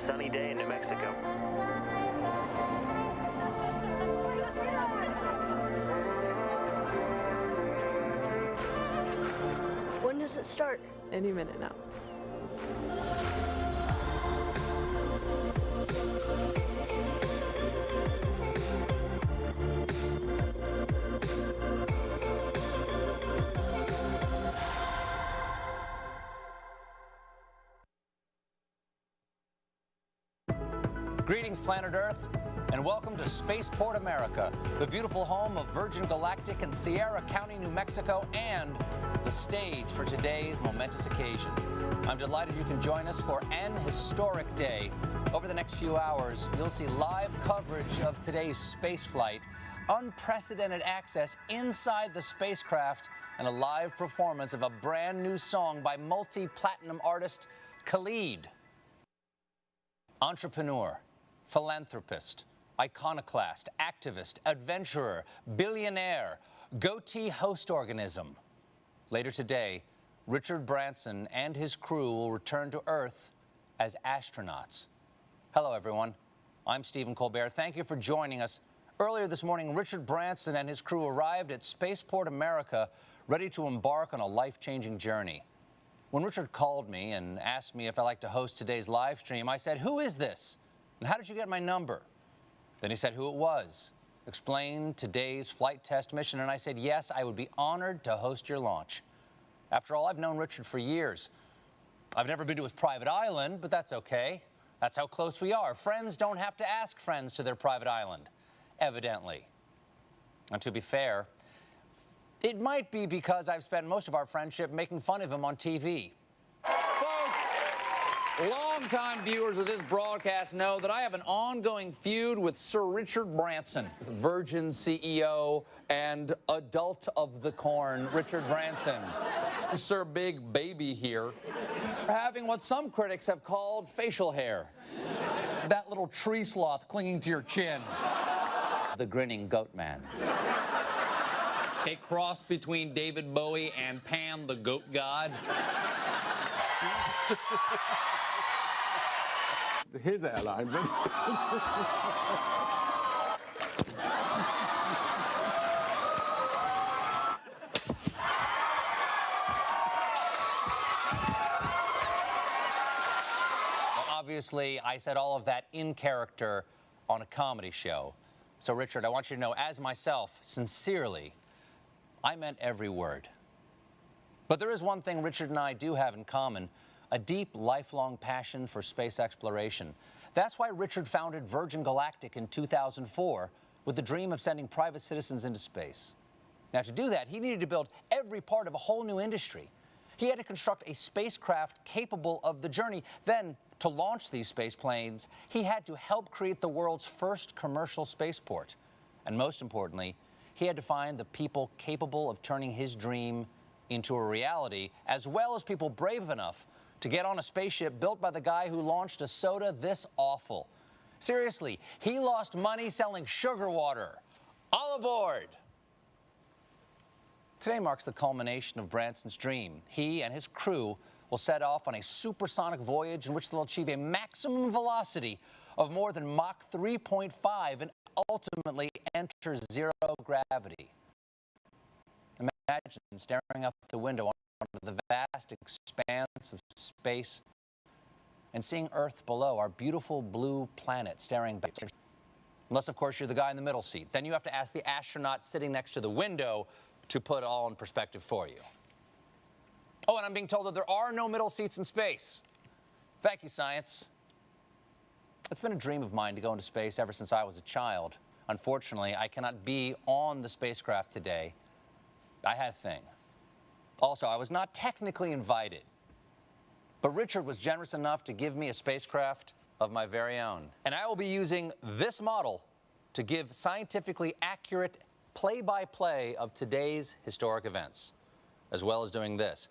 sunny day in New Mexico. When does it start? Any minute now. Greetings, planet Earth, and welcome to Spaceport America, the beautiful home of Virgin Galactic in Sierra County, New Mexico, and the stage for today's momentous occasion. I'm delighted you can join us for an historic day. Over the next few hours, you'll see live coverage of today's space flight, unprecedented access inside the spacecraft, and a live performance of a brand new song by multi-platinum artist Khalid. Entrepreneur, philanthropist, iconoclast, activist, adventurer, billionaire, goatee host organism. Later today, Richard Branson and his crew will return to Earth as astronauts. Hello, everyone. I'm Stephen Colbert. Thank you for joining us. Earlier this morning, Richard Branson and his crew arrived at Spaceport America, ready to embark on a life-changing journey. When Richard called me and asked me if I'd like to host today's live stream, I said, "Who is this? And how did you get my number?" Then he said who it was, explained today's flight test mission, and I said, yes, I would be honored to host your launch. After all, I've known Richard for years. I've never been to his private island, but that's okay. That's how close we are. Friends don't have to ask friends to their private island, evidently. And to be fair, it might be because I've spent most of our friendship making fun of him on TV. Longtime viewers of this broadcast know that I have an ongoing feud with Sir Richard Branson, Virgin CEO and adult of the corn, Richard Branson. Sir Big Baby here, having what some critics have called facial hair. That little tree sloth clinging to your chin. The grinning goat man. A cross between David Bowie and Pan the goat god. His airline. Well, obviously, I said all of that in character on a comedy show. So, Richard, I want you to know, as myself, sincerely, I meant every word. But there is one thing Richard and I do have in common: a deep, lifelong passion for space exploration. That's why Richard founded Virgin Galactic in 2004 with the dream of sending private citizens into space. Now, to do that, he needed to build every part of a whole new industry. He had to construct a spacecraft capable of the journey. Then, to launch these space planes, he had to help create the world's first commercial spaceport. And most importantly, he had to find the people capable of turning his dream into a reality, as well as people brave enough to get on a spaceship built by the guy who launched a soda this awful. Seriously, he lost money selling sugar water. All aboard! Today marks the culmination of Branson's dream. He and his crew will set off on a supersonic voyage in which they'll achieve a maximum velocity of more than Mach 3.5 and ultimately enter zero gravity. Imagine staring out the window onto the vast expanse of space and seeing Earth below, our beautiful blue planet staring back. Unless, of course, you're the guy in the middle seat. Then you have to ask the astronaut sitting next to the window to put it all in perspective for you. Oh, and I'm being told that there are no middle seats in space. Thank you, science. It's been a dream of mine to go into space ever since I was a child. Unfortunately, I cannot be on the spacecraft today. I had a thing. Also, I was not technically invited, but Richard was generous enough to give me a spacecraft of my very own. And I will be using this model to give scientifically accurate play-by-play of today's historic events, as well as doing this.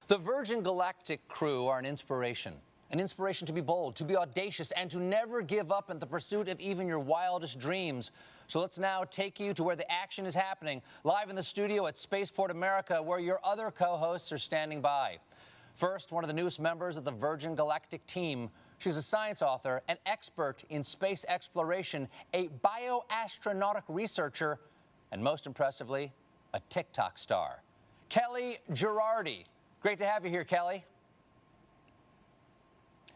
The Virgin Galactic crew are an inspiration. an inspiration to be bold, to be audacious, and to never give up in the pursuit of even your wildest dreams. So let's now take you to where the action is happening, live in the studio at Spaceport America, where your other co-hosts are standing by. First, one of the newest members of the Virgin Galactic team. She's a science author, an expert in space exploration, a bioastronautic researcher, and most impressively, a TikTok star. Kelly Girardi. Great to have you here, Kelly.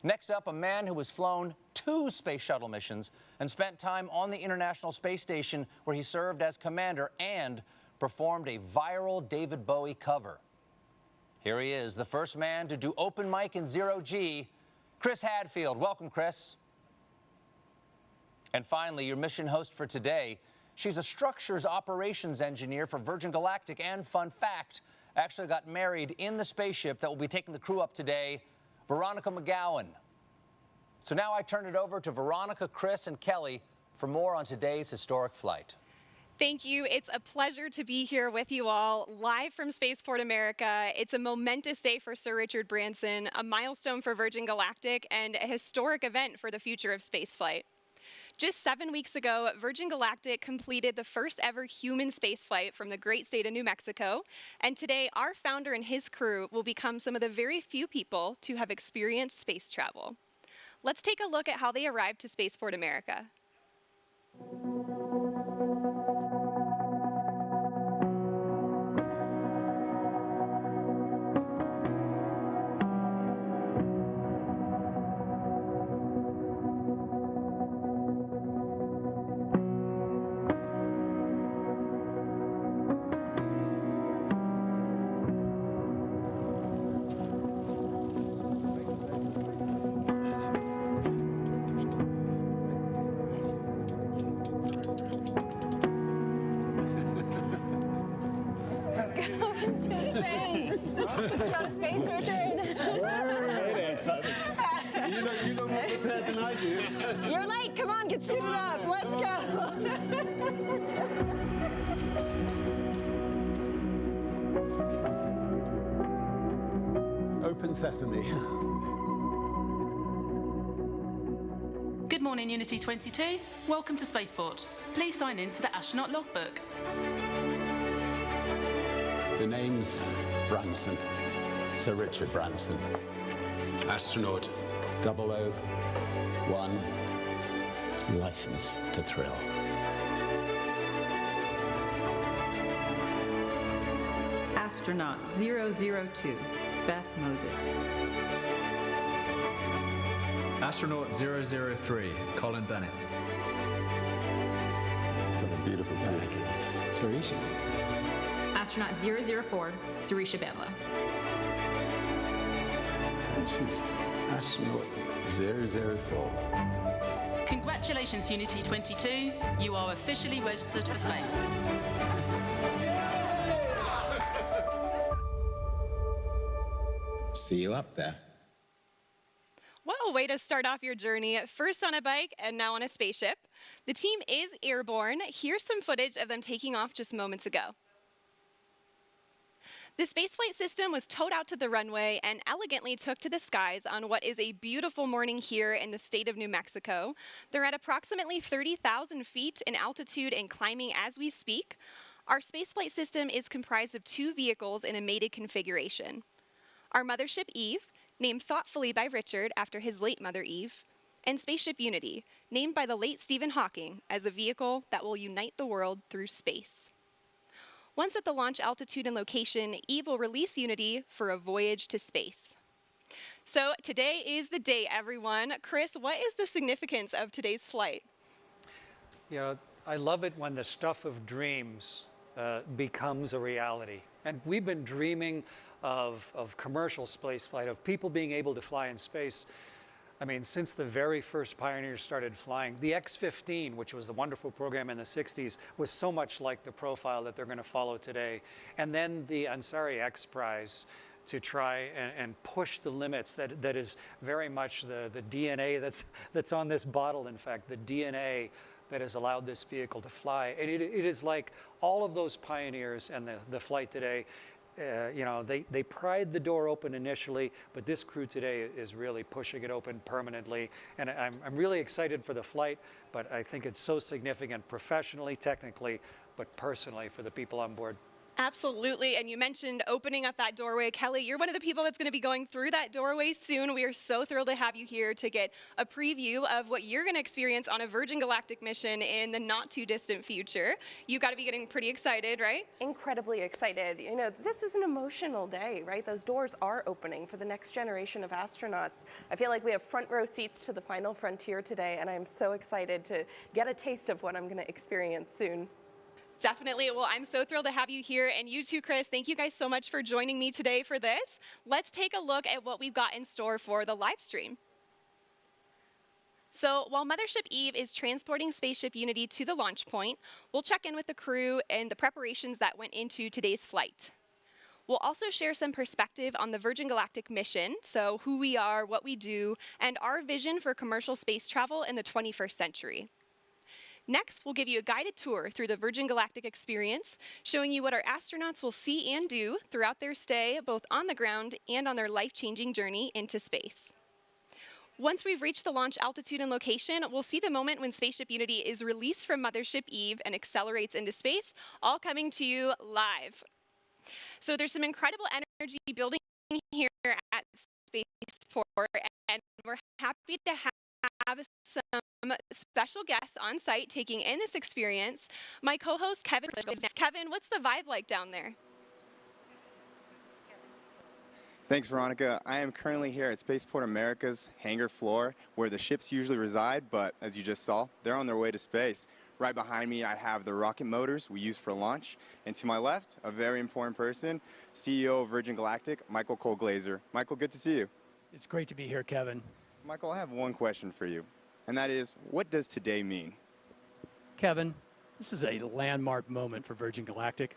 Next up, a man who has flown 2 space shuttle missions and spent time on the International Space Station, where he served as commander and performed a viral David Bowie cover. Here he is, the first man to do open mic in zero-G, Chris Hadfield. Welcome, Chris. And finally, your mission host for today. She's a structures operations engineer for Virgin Galactic, and fun fact, actually got married in the spaceship that will be taking the crew up today, Veronica McGowan. So now I turn it over to Veronica, Chris, and Kelly for more on today's historic flight. Thank you. It's a pleasure to be here with you all, live from Spaceport America. It's a momentous day for Sir Richard Branson, a milestone for Virgin Galactic, and a historic event for the future of spaceflight. Just 7 weeks ago, Virgin Galactic completed the first ever human spaceflight from the great state of New Mexico, and today our founder and his crew will become some of the very few people to have experienced space travel. Let's take a look at how they arrived to Spaceport America. Go to space, Richard. You know more prepared than I do. You're late. Come on, get suited up. Let's go. Open sesame. Good morning, Unity 22. Welcome to Spaceport. Please sign in to the astronaut logbook. The name's Branson, Sir Richard Branson. Astronaut 001, license to thrill. Astronaut 002, Beth Moses. Astronaut 003, Colin Bennett. It's got a beautiful bag. Sarisha. Astronaut 004, Sarisha Bamla. And she's Astronaut 004. Congratulations, Unity 22. You are officially registered for space. See you up there. What a way to start off your journey, first on a bike and now on a spaceship. The team is airborne. Here's some footage of them taking off just moments ago. The spaceflight system was towed out to the runway and elegantly took to the skies on what is a beautiful morning here in the state of New Mexico. They're at approximately 30,000 feet in altitude and climbing as we speak. Our spaceflight system is comprised of 2 vehicles in a mated configuration. Our mothership Eve, named thoughtfully by Richard after his late mother Eve, and Spaceship Unity, named by the late Stephen Hawking as a vehicle that will unite the world through space. Once at the launch altitude and location, Eve will release Unity for a voyage to space. So today is the day, everyone. Chris, what is the significance of today's flight? You know, I love it when the stuff of dreams becomes a reality. And we've been dreaming of commercial space flight, of people being able to fly in space. I mean, since the very first pioneers started flying, the X-15, which was the wonderful program in the 60s, was so much like the profile that they're going to follow today. And then the Ansari X Prize to try and push the limits. That is very much the DNA that's on this bottle, in fact, the DNA that has allowed this vehicle to fly. And it is like all of those pioneers and the flight today, You know, they pried the door open initially, but this crew today is really pushing it open permanently. And I'm really excited for the flight, but I think it's so significant professionally, technically, but personally for the people on board. Absolutely. And you mentioned opening up that doorway. Kelly, you're one of the people that's going to be going through that doorway soon. We are so thrilled to have you here to get a preview of what you're going to experience on a Virgin Galactic mission in the not too distant future. You've got to be getting pretty excited, right? Incredibly excited. You know, this is an emotional day, right? Those doors are opening for the next generation of astronauts. I feel like we have front row seats to the final frontier today, and I'm so excited to get a taste of what I'm going to experience soon. Definitely. Well, I'm so thrilled to have you here. And you too, Chris. Thank you guys so much for joining me today for this. Let's take a look at what we've got in store for the live stream. So while Mothership Eve is transporting Spaceship Unity to the launch point, we'll check in with the crew and the preparations that went into today's flight. We'll also share some perspective on the Virgin Galactic mission, so who we are, what we do, and our vision for commercial space travel in the 21st century. Next, we'll give you a guided tour through the Virgin Galactic experience, showing you what our astronauts will see and do throughout their stay, both on the ground and on their life-changing journey into space. Once we've reached the launch altitude and location, we'll see the moment when Spaceship Unity is released from Mothership Eve and accelerates into space, all coming to you live. So there's some incredible energy building here at Spaceport, and we're happy to have some special guests on site taking in this experience. My co-host Kevin. Kevin, what's the vibe like down there? Thanks, Veronica. I am currently here at Spaceport America's hangar floor, where the ships usually reside, but as you just saw, they're on their way to space. Right behind me, I have the rocket motors we use for launch, and to my left, a very important person, CEO of Virgin Galactic, Michael Cole-Glazer. Michael, good to see you. It's great to be here, Kevin. Michael, I have one question for you, and that is, what does today mean? Kevin, this is a landmark moment for Virgin Galactic.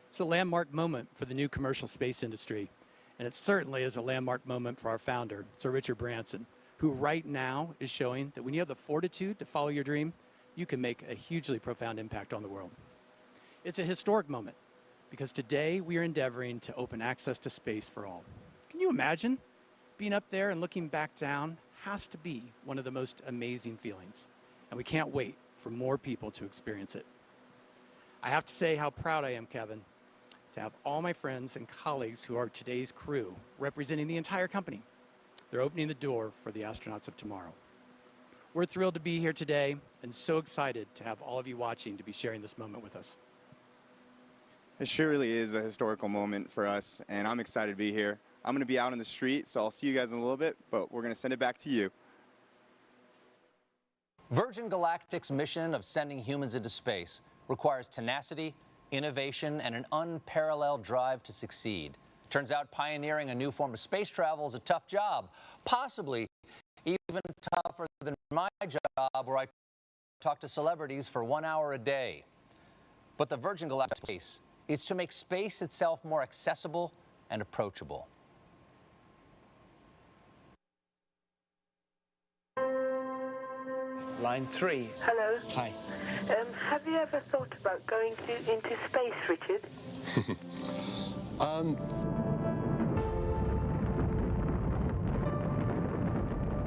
It's a landmark moment for the new commercial space industry, and it certainly is a landmark moment for our founder, Sir Richard Branson, who right now is showing that when you have the fortitude to follow your dream, you can make a hugely profound impact on the world. It's a historic moment, because today we are endeavoring to open access to space for all. Can you imagine? Being up there and looking back down has to be one of the most amazing feelings, and we can't wait for more people to experience it. I have to say how proud I am, Kevin, to have all my friends and colleagues who are today's crew representing the entire company. They're opening the door for the astronauts of tomorrow. We're thrilled to be here today and so excited to have all of you watching to be sharing this moment with us. It sure really is a historical moment for us, and I'm excited to be here. I'm going to be out on the street, so I'll see you guys in a little bit, but we're going to send it back to you. Virgin Galactic's mission of sending humans into space requires tenacity, innovation, and an unparalleled drive to succeed. Turns out pioneering a new form of space travel is a tough job, possibly even tougher than my job, where I talk to celebrities for 1 hour a day. But the Virgin Galactic space is to make space itself more accessible and approachable. Line 3. Hello. Hi. Have you ever thought about going into space, Richard?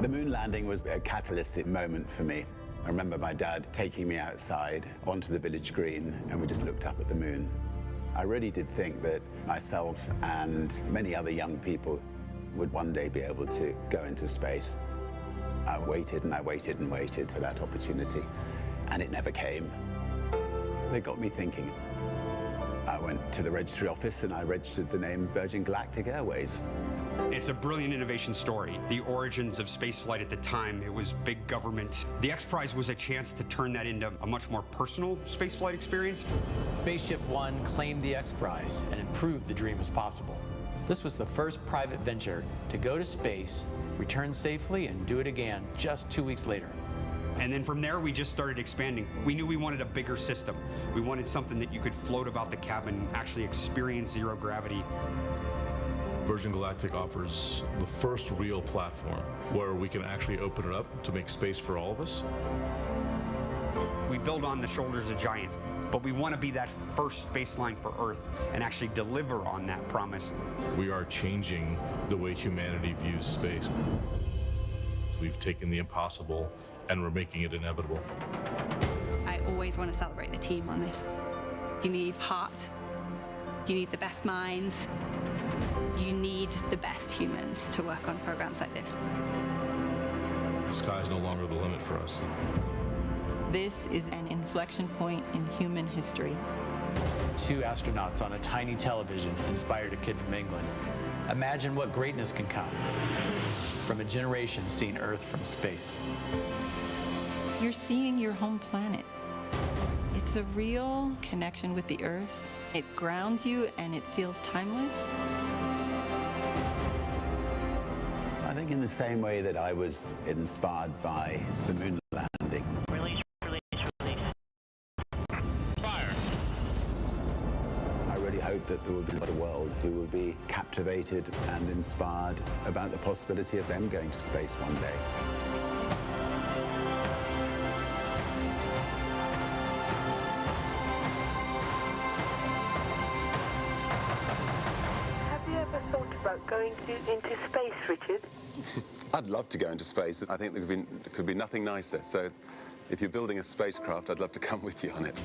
The moon landing was a catalytic moment for me. I remember my dad taking me outside onto the village green, and we just looked up at the moon. I really did think that myself and many other young people would one day be able to go into space. I waited and I waited and waited for that opportunity, and it never came. They got me thinking. I went to the registry office and I registered the name Virgin Galactic Airways. It's a brilliant innovation story. The origins of spaceflight at the time, it was big government. The X Prize was a chance to turn that into a much more personal spaceflight experience. Spaceship One claimed the X Prize, and it proved the dream was possible. This was the first private venture to go to space, return safely, and do it again just 2 weeks later. And then from there, we just started expanding. We knew we wanted a bigger system. We wanted something that you could float about the cabin, actually experience zero gravity. Virgin Galactic offers the first real platform where we can actually open it up to make space for all of us. We build on the shoulders of giants. but we want to be that first baseline for Earth and actually deliver on that promise. We are changing the way humanity views space. We've taken the impossible and we're making it inevitable. I always want to celebrate the team on this. You need heart. You need the best minds. You need the best humans to work on programs like this. The sky is no longer the limit for us. This is an inflection point in human history. 2 astronauts on a tiny television inspired a kid from England. Imagine what greatness can come from a generation seeing Earth from space. You're seeing your home planet. It's a real connection with the Earth. It grounds you and it feels timeless. I think in the same way that I was inspired by the moon landing. Release. Fire. I really hope that there will be a world who will be captivated and inspired about the possibility of them going to space one day. Have you ever thought about going into space, Richard? I'd love to go into space. I think there could be nothing nicer. So if you're building a spacecraft, I'd love to come with you on it.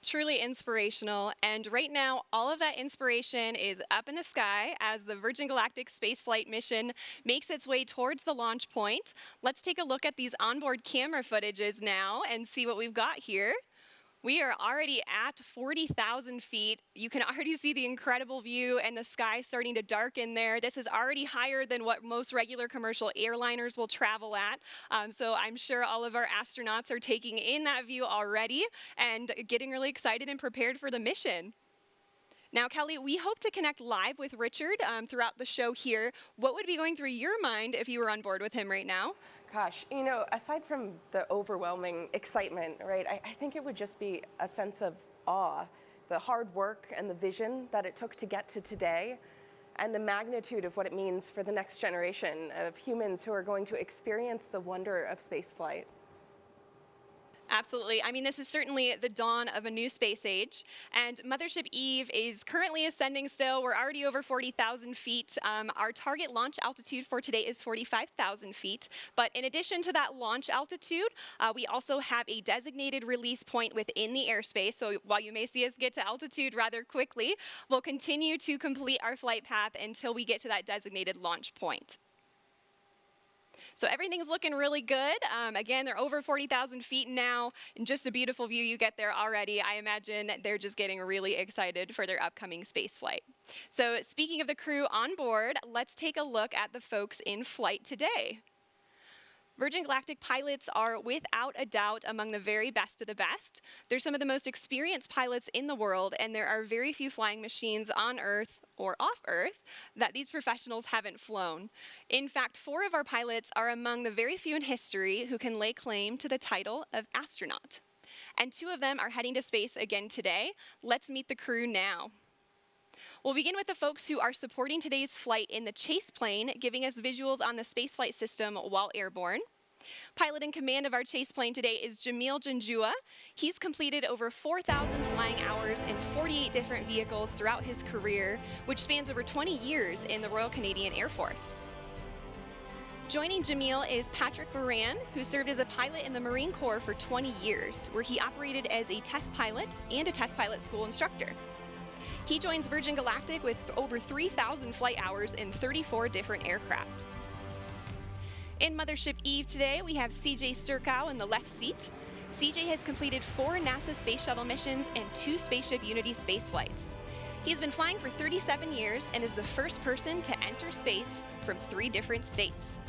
Truly inspirational, and right now all of that inspiration is up in the sky as the Virgin Galactic spaceflight mission makes its way towards the launch point. Let's take a look at these onboard camera footages now and see what we've got here. We are already at 40,000 feet. You can already see the incredible view and the sky starting to darken there. This is already higher than what most regular commercial airliners will travel at. So I'm sure all of our astronauts are taking in that view already and getting really excited and prepared for the mission. Now, Kelly, we hope to connect live with Richard throughout the show here. What would be going through your mind if you were on board with him right now? Gosh, you know, aside from the overwhelming excitement, right, I think it would just be a sense of awe, the hard work and the vision that it took to get to today, and the magnitude of what it means for the next generation of humans who are going to experience the wonder of spaceflight. Absolutely. I mean, this is certainly the dawn of a new space age, and Mothership Eve is currently ascending still. We're already over 40,000 feet. Our target launch altitude for today is 45,000 feet. But in addition to that launch altitude, we also have a designated release point within the airspace. So while you may see us get to altitude rather quickly, we'll continue to complete our flight path until we get to that designated launch point. So everything's looking really good. Again, they're over 40,000 feet now, and just a beautiful view you get there already. I imagine they're just getting really excited for their upcoming space flight. So speaking of the crew on board, let's take a look at the folks in flight today. Virgin Galactic pilots are without a doubt among the very best of the best. They're some of the most experienced pilots in the world, and there are very few flying machines on Earth or off Earth that these professionals haven't flown. In fact, 4 of our pilots are among the very few in history who can lay claim to the title of astronaut. And 2 of them are heading to space again today. Let's meet the crew now. We'll begin with the folks who are supporting today's flight in the chase plane, giving us visuals on the spaceflight system while airborne. Pilot in command of our chase plane today is Jamil Janjua. He's completed over 4,000 flying hours in 48 different vehicles throughout his career, which spans over 20 years in the Royal Canadian Air Force. Joining Jamil is Patrick Moran, who served as a pilot in the Marine Corps for 20 years, where he operated as a test pilot and a test pilot school instructor. He joins Virgin Galactic with over 3,000 flight hours in 34 different aircraft. In Mothership Eve today, we have CJ Sturkow in the left seat. CJ has completed 4 NASA Space Shuttle missions and 2 Spaceship Unity space flights. He's been flying for 37 years and is the first person to enter space from 3 different states.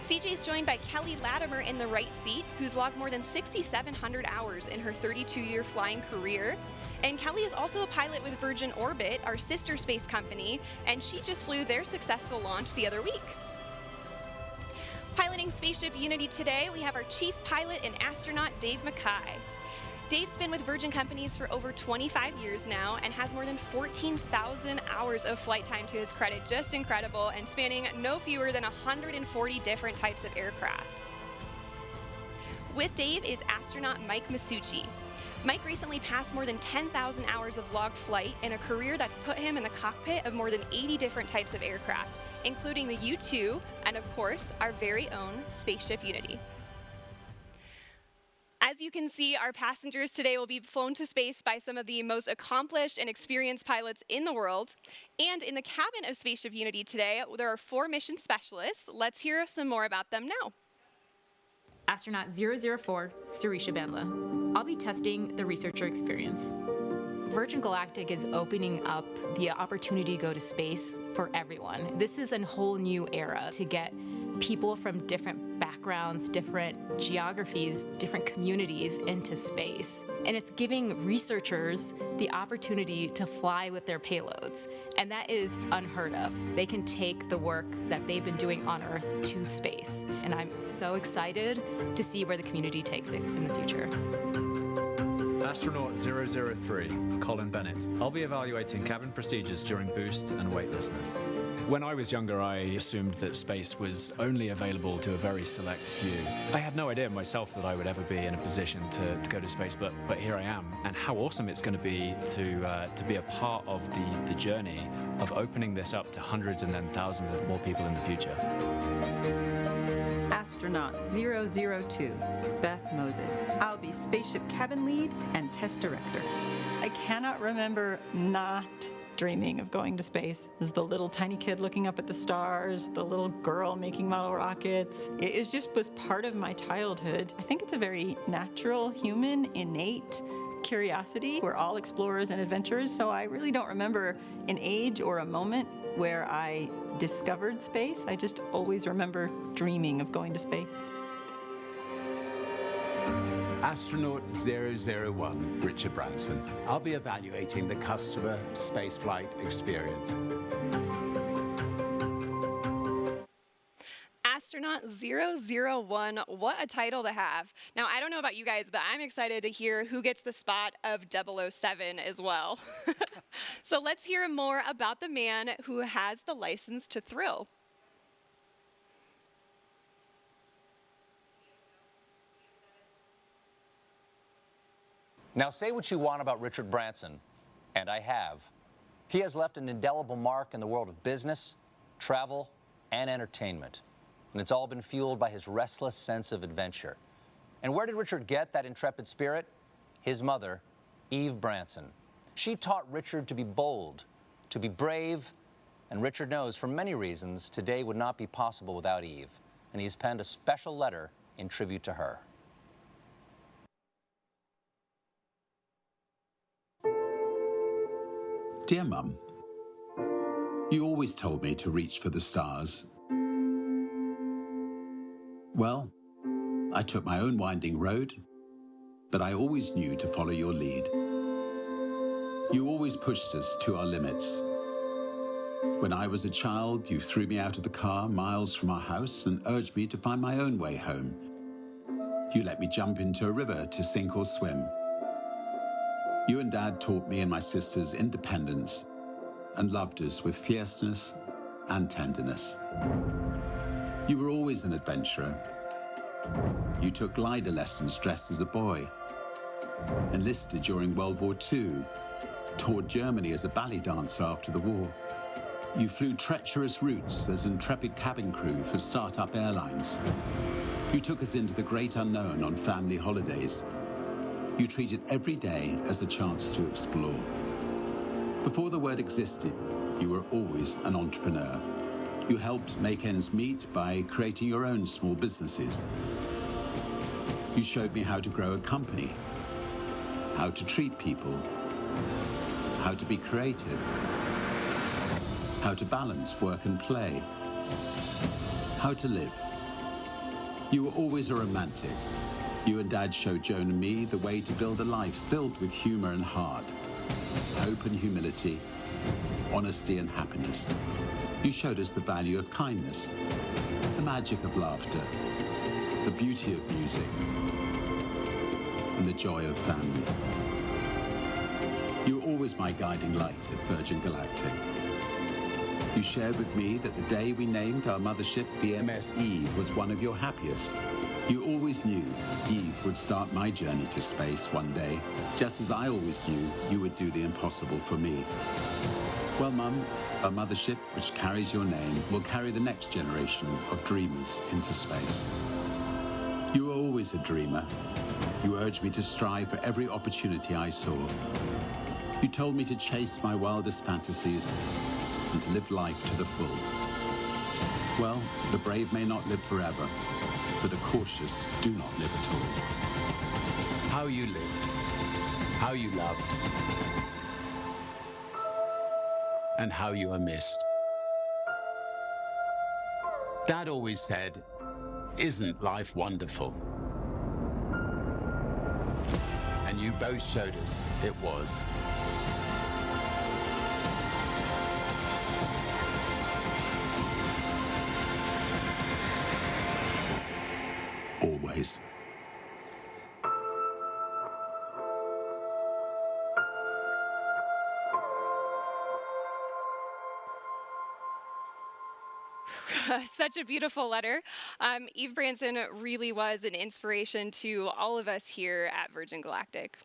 CJ is joined by Kelly Latimer in the right seat, who's logged more than 6,700 hours in her 32-year flying career. And Kelly is also a pilot with Virgin Orbit, our sister space company, and she just flew their successful launch the other week. Piloting Spaceship Unity today, we have our chief pilot and astronaut, Dave Mackay. Dave's been with Virgin Companies for over 25 years now and has more than 14,000 hours of flight time to his credit. Just incredible, and spanning no fewer than 140 different types of aircraft. With Dave is astronaut Mike Misucci. Mike recently passed more than 10,000 hours of logged flight in a career that's put him in the cockpit of more than 80 different types of aircraft, including the U-2 and, of course, our very own Spaceship Unity. As you can see, our passengers today will be flown to space by some of the most accomplished and experienced pilots in the world. And in the cabin of Spaceship Unity today, there are 4 mission specialists. Let's hear some more about them now. Astronaut 004, Sarisha Bandla. I'll be testing the researcher experience. Virgin Galactic is opening up the opportunity to go to space for everyone. This is a whole new era to get people from different backgrounds, different geographies, different communities into space. And it's giving researchers the opportunity to fly with their payloads. And that is unheard of. They can take the work that they've been doing on Earth to space. And I'm so excited to see where the community takes it in the future. Astronaut 003, Colin Bennett. I'll be evaluating cabin procedures during boost and weightlessness. When I was younger, I assumed that space was only available to a very select few. I had no idea myself that I would ever be in a position to go to space, but here I am. And how awesome it's going to be a part of the journey of opening this up to hundreds and then thousands of more people in the future. Astronaut 002, Beth Moses. I'll be spaceship cabin lead and test director. I cannot remember not dreaming of going to space. There's the little tiny kid looking up at the stars, the little girl making model rockets. It was part of my childhood. I think it's a very natural, human, innate curiosity. We're all explorers and adventurers, so I really don't remember an age or a moment where I discovered space. I just always remember dreaming of going to space. Astronaut 001, Richard Branson. I'll be evaluating the customer spaceflight experience. Astronaut 001, what a title to have. Now, I don't know about you guys, but I'm excited to hear who gets the spot of 007 as well. So let's hear more about the man who has the license to thrill. Now, say what you want about Richard Branson, and I have. He has left an indelible mark in the world of business, travel, and entertainment. And it's all been fueled by his restless sense of adventure. And where did Richard get that intrepid spirit? His mother, Eve Branson. She taught Richard to be bold, to be brave, and Richard knows for many reasons today would not be possible without Eve. And he's penned a special letter in tribute to her. Dear Mum, you always told me to reach for the stars. Well, I took my own winding road, but I always knew to follow your lead. You always pushed us to our limits. When I was a child, you threw me out of the car miles from our house and urged me to find my own way home. You let me jump into a river to sink or swim. You and Dad taught me and my sisters independence and loved us with fierceness and tenderness. You were always an adventurer. You took glider lessons dressed as a boy, enlisted during World War II, toured Germany as a ballet dancer after the war. You flew treacherous routes as intrepid cabin crew for start-up airlines. You took us into the great unknown on family holidays. You treated every day as a chance to explore. Before the word existed, you were always an entrepreneur. You helped make ends meet by creating your own small businesses. You showed me how to grow a company, how to treat people, how to be creative, how to balance work and play, how to live. You were always a romantic. You and Dad showed Joan and me the way to build a life filled with humor and heart, hope and humility, honesty and happiness. You showed us the value of kindness, the magic of laughter, the beauty of music. and the joy of family. You were always my guiding light at Virgin Galactic. You shared with me that the day we named our mothership VMS Eve was one of your happiest. You always knew Eve would start my journey to space one day, just as I always knew you would do the impossible for me. Well, Mum, our mothership, which carries your name, will carry the next generation of dreamers into space. You were always a dreamer. You urged me to strive for every opportunity I saw. You told me to chase my wildest fantasies and to live life to the full. Well, the brave may not live forever, but the cautious do not live at all. How you lived, how you loved, and how you are missed. Dad always said, "Isn't life wonderful?" And you both showed us it was. Always. Such a beautiful letter. Eve Branson really was an inspiration to all of us here at Virgin Galactic.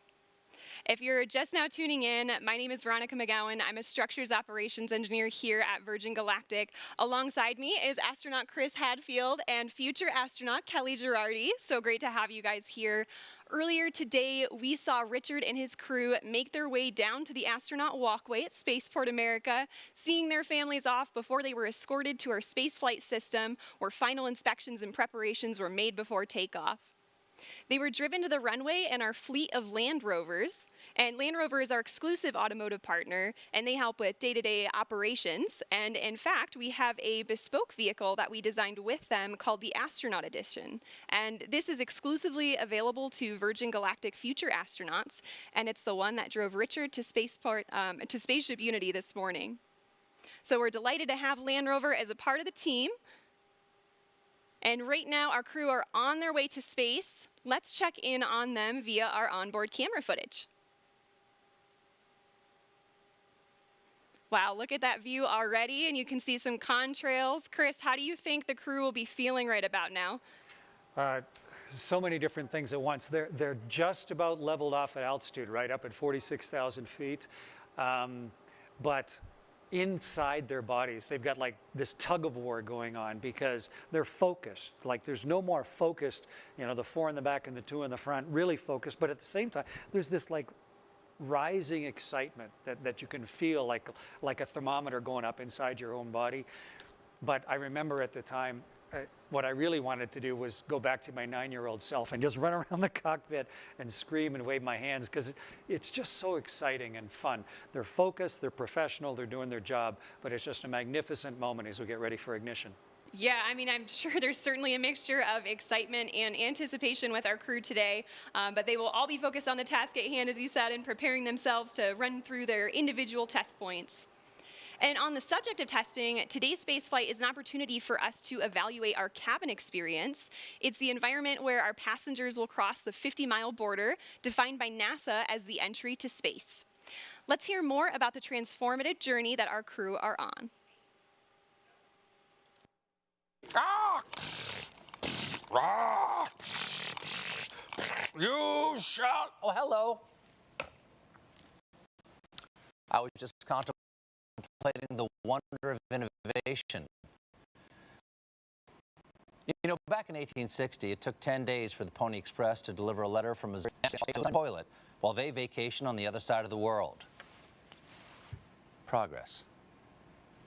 If you're just now tuning in, my name is Veronica McGowan. I'm a structures operations engineer here at Virgin Galactic. Alongside me is astronaut Chris Hadfield and future astronaut Kelly Girardi. So great to have you guys here. Earlier today, we saw Richard and his crew make their way down to the astronaut walkway at Spaceport America, seeing their families off before they were escorted to our spaceflight system, where final inspections and preparations were made before takeoff. They were driven to the runway in our fleet of Land Rovers, and Land Rover is our exclusive automotive partner, and they help with day-to-day operations. And in fact, we have a bespoke vehicle that we designed with them called the Astronaut Edition. And this is exclusively available to Virgin Galactic future astronauts, and it's the one that drove Richard to Spaceship Unity this morning. So we're delighted to have Land Rover as a part of the team. And right now, our crew are on their way to space. Let's check in on them via our onboard camera footage. Wow, look at that view already, and you can see some contrails. Chris, how do you think the crew will be feeling right about now? So many different things at once. They're just about leveled off at altitude, right up at 46,000 feet. But inside their bodies, they've got like this tug of war going on because they're focused. Like there's no more focused, you know, the 4 in the back and the 2 in the front, really focused. But at the same time, there's this like rising excitement that you can feel like a thermometer going up inside your own body. But I remember at the time, what I really wanted to do was go back to my 9-year-old self and just run around the cockpit and scream and wave my hands because it's just so exciting and fun. They're focused, they're professional, they're doing their job, but it's just a magnificent moment as we get ready for ignition. Yeah, I mean, I'm sure there's certainly a mixture of excitement and anticipation with our crew today, but they will all be focused on the task at hand, as you said, and preparing themselves to run through their individual test points. And on the subject of testing, today's spaceflight is an opportunity for us to evaluate our cabin experience. It's the environment where our passengers will cross the 50-mile border, defined by NASA as the entry to space. Let's hear more about the transformative journey that our crew are on. You shall. Oh, hello. I was just contemplating the wonder of innovation. You know, back in 1860, it took 10 days for the Pony Express to deliver a letter from Missouri to the toilet while they vacation on the other side of the world. Progress.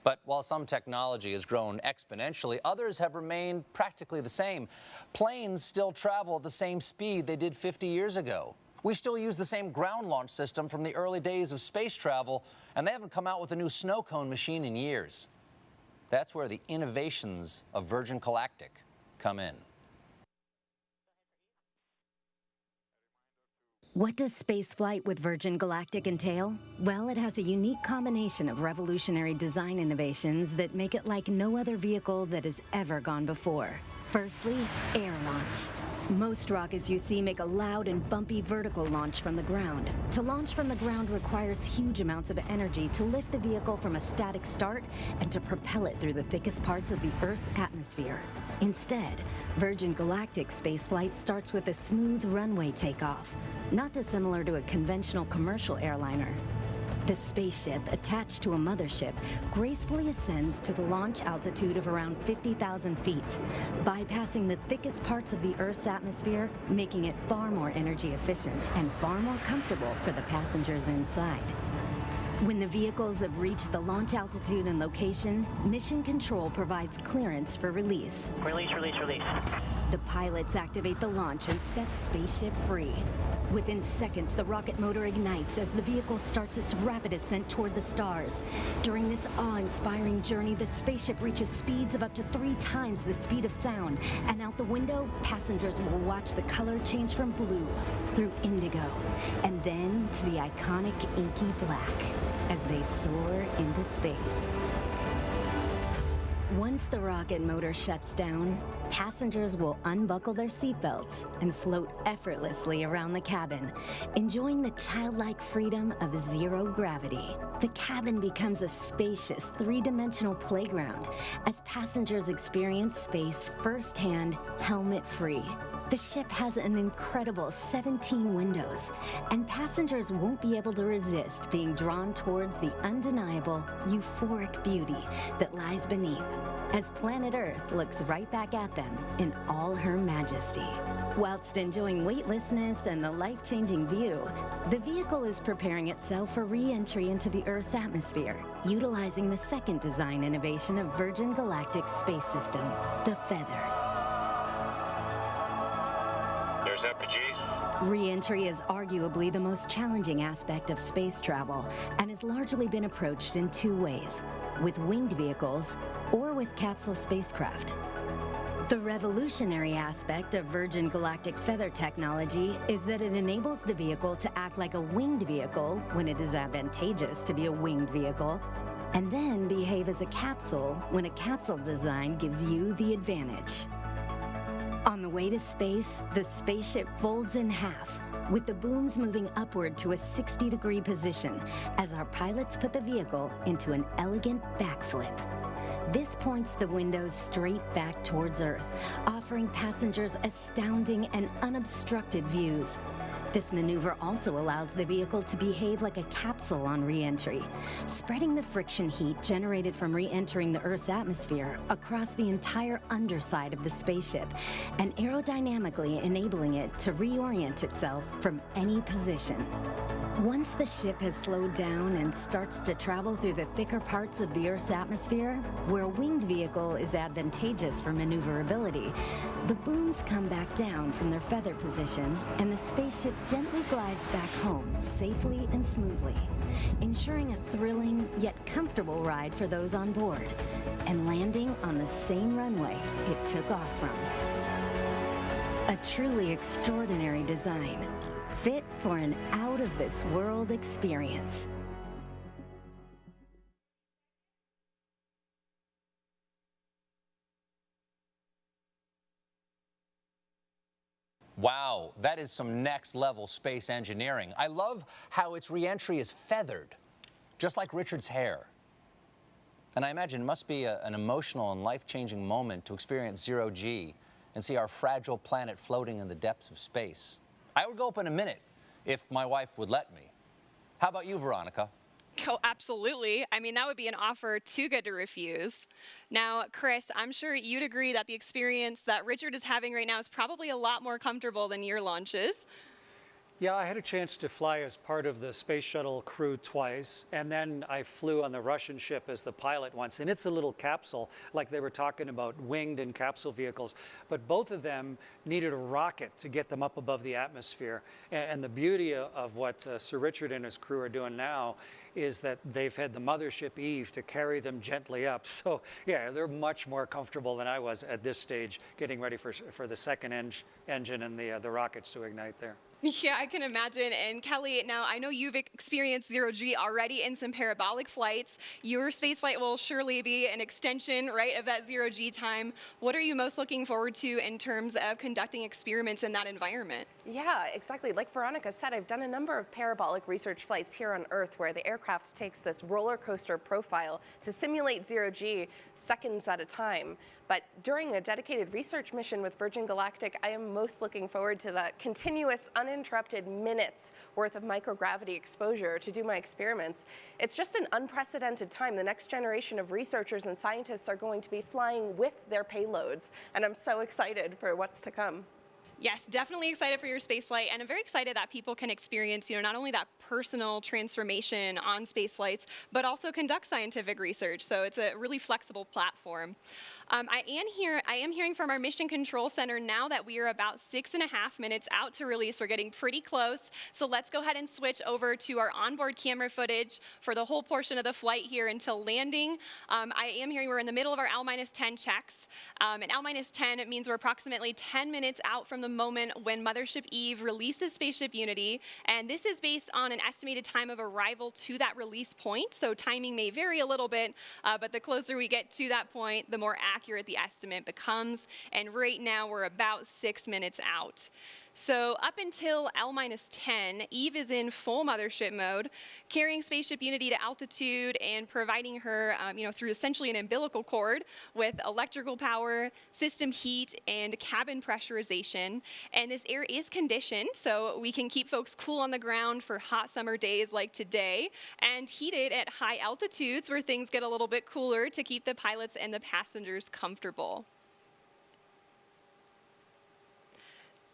But while some technology has grown exponentially, others have remained practically the same. Planes still travel at the same speed they did 50 years ago. We still use the same ground launch system from the early days of space travel, and they haven't come out with a new snow cone machine in years. That's where the innovations of Virgin Galactic come in. What does spaceflight with Virgin Galactic entail? Well, it has a unique combination of revolutionary design innovations that make it like no other vehicle that has ever gone before. Firstly, air launch. Most rockets you see make a loud and bumpy vertical launch from the ground. To launch from the ground requires huge amounts of energy to lift the vehicle from a static start and to propel it through the thickest parts of the Earth's atmosphere. Instead, Virgin Galactic spaceflight starts with a smooth runway takeoff, not dissimilar to a conventional commercial airliner. The spaceship, attached to a mothership, gracefully ascends to the launch altitude of around 50,000 feet, bypassing the thickest parts of the Earth's atmosphere, making it far more energy efficient and far more comfortable for the passengers inside. When the vehicles have reached the launch altitude and location, Mission Control provides clearance for release. Release, release, release. The pilots activate the launch and set Spaceship free. Within seconds, the rocket motor ignites as the vehicle starts its rapid ascent toward the stars. During this awe-inspiring journey, the spaceship reaches speeds of up to 3 times the speed of sound, and out the window, passengers will watch the color change from blue through indigo, and then to the iconic inky black as they soar into space. Once the rocket motor shuts down, passengers will unbuckle their seatbelts and float effortlessly around the cabin, enjoying the childlike freedom of zero gravity. The cabin becomes a spacious, 3-dimensional playground as passengers experience space firsthand, helmet-free. The ship has an incredible 17 windows, and passengers won't be able to resist being drawn towards the undeniable, euphoric beauty that lies beneath, as planet Earth looks right back at them in all her majesty. Whilst enjoying weightlessness and the life-changing view, the vehicle is preparing itself for re-entry into the Earth's atmosphere, utilizing the second design innovation of Virgin Galactic's space system, the Feather. There's FPGs. Re-entry is arguably the most challenging aspect of space travel and has largely been approached in 2 ways, with winged vehicles or with capsule spacecraft. The revolutionary aspect of Virgin Galactic Feather technology is that it enables the vehicle to act like a winged vehicle when it is advantageous to be a winged vehicle, and then behave as a capsule when a capsule design gives you the advantage. On the way to space, the spaceship folds in half, with the booms moving upward to a 60-degree position as our pilots put the vehicle into an elegant backflip. This points the windows straight back towards Earth, offering passengers astounding and unobstructed views. This maneuver also allows the vehicle to behave like a capsule on re-entry, spreading the friction heat generated from re-entering the Earth's atmosphere across the entire underside of the spaceship, and aerodynamically enabling it to reorient itself from any position. Once the ship has slowed down and starts to travel through the thicker parts of the Earth's atmosphere, where a winged vehicle is advantageous for maneuverability, the booms come back down from their feather position, and the spaceship gently glides back home safely and smoothly, ensuring a thrilling yet comfortable ride for those on board, and landing on the same runway it took off from. A truly extraordinary design, fit for an out-of-this-world experience. Wow, that is some next-level space engineering. I love how its re-entry is feathered, just like Richard's hair. And I imagine it must be an emotional and life-changing moment to experience zero-G and see our fragile planet floating in the depths of space. I would go up in a minute if my wife would let me. How about you, Veronica? Oh, absolutely. I mean, that would be an offer too good to refuse. Now, Chris, I'm sure you'd agree that the experience that Richard is having right now is probably a lot more comfortable than your launches. Yeah, I had a chance to fly as part of the space shuttle crew twice, and then I flew on the Russian ship as the pilot once. And it's a little capsule, like they were talking about winged and capsule vehicles. But both of them needed a rocket to get them up above the atmosphere. And the beauty of what Sir Richard and his crew are doing now is that they've had the mothership Eve to carry them gently up. So yeah, they're much more comfortable than I was at this stage, getting ready for the second engine and the rockets to ignite there. Yeah, I can imagine. And Kelly, now I know you've experienced zero-G already in some parabolic flights. Your space flight will surely be an extension, right, of that zero-G time. What are you most looking forward to in terms of conducting experiments in that environment? Yeah, exactly. Like Veronica said, I've done a number of parabolic research flights here on Earth where the aircraft takes this roller coaster profile to simulate zero-G seconds at a time. But during a dedicated research mission with Virgin Galactic, I am most looking forward to that continuous, uninterrupted minutes worth of microgravity exposure to do my experiments. It's just an unprecedented time. The next generation of researchers and scientists are going to be flying with their payloads, and I'm so excited for what's to come. Yes, definitely excited for your space flight, and I'm very excited that people can experience, not only that personal transformation on space flights, but also conduct scientific research. So it's a really flexible platform. I am hearing from our Mission Control Center now that we are about 6.5 minutes out to release. We're getting pretty close. So let's go ahead and switch over to our onboard camera footage for the whole portion of the flight here until landing. I am hearing we're in the middle of our L-10 checks. And L-10 means we're approximately 10 minutes out from the moment when Mothership Eve releases Spaceship Unity. And this is based on an estimated time of arrival to that release point. So timing may vary a little bit, but the closer we get to that point, the more accurate the estimate becomes. And right now we're about 6 minutes out. So up until L-10, Eve is in full mothership mode, carrying Spaceship Unity to altitude and providing her, through essentially an umbilical cord with electrical power, system heat, and cabin pressurization. And this air is conditioned, so we can keep folks cool on the ground for hot summer days like today, and heated at high altitudes where things get a little bit cooler to keep the pilots and the passengers comfortable.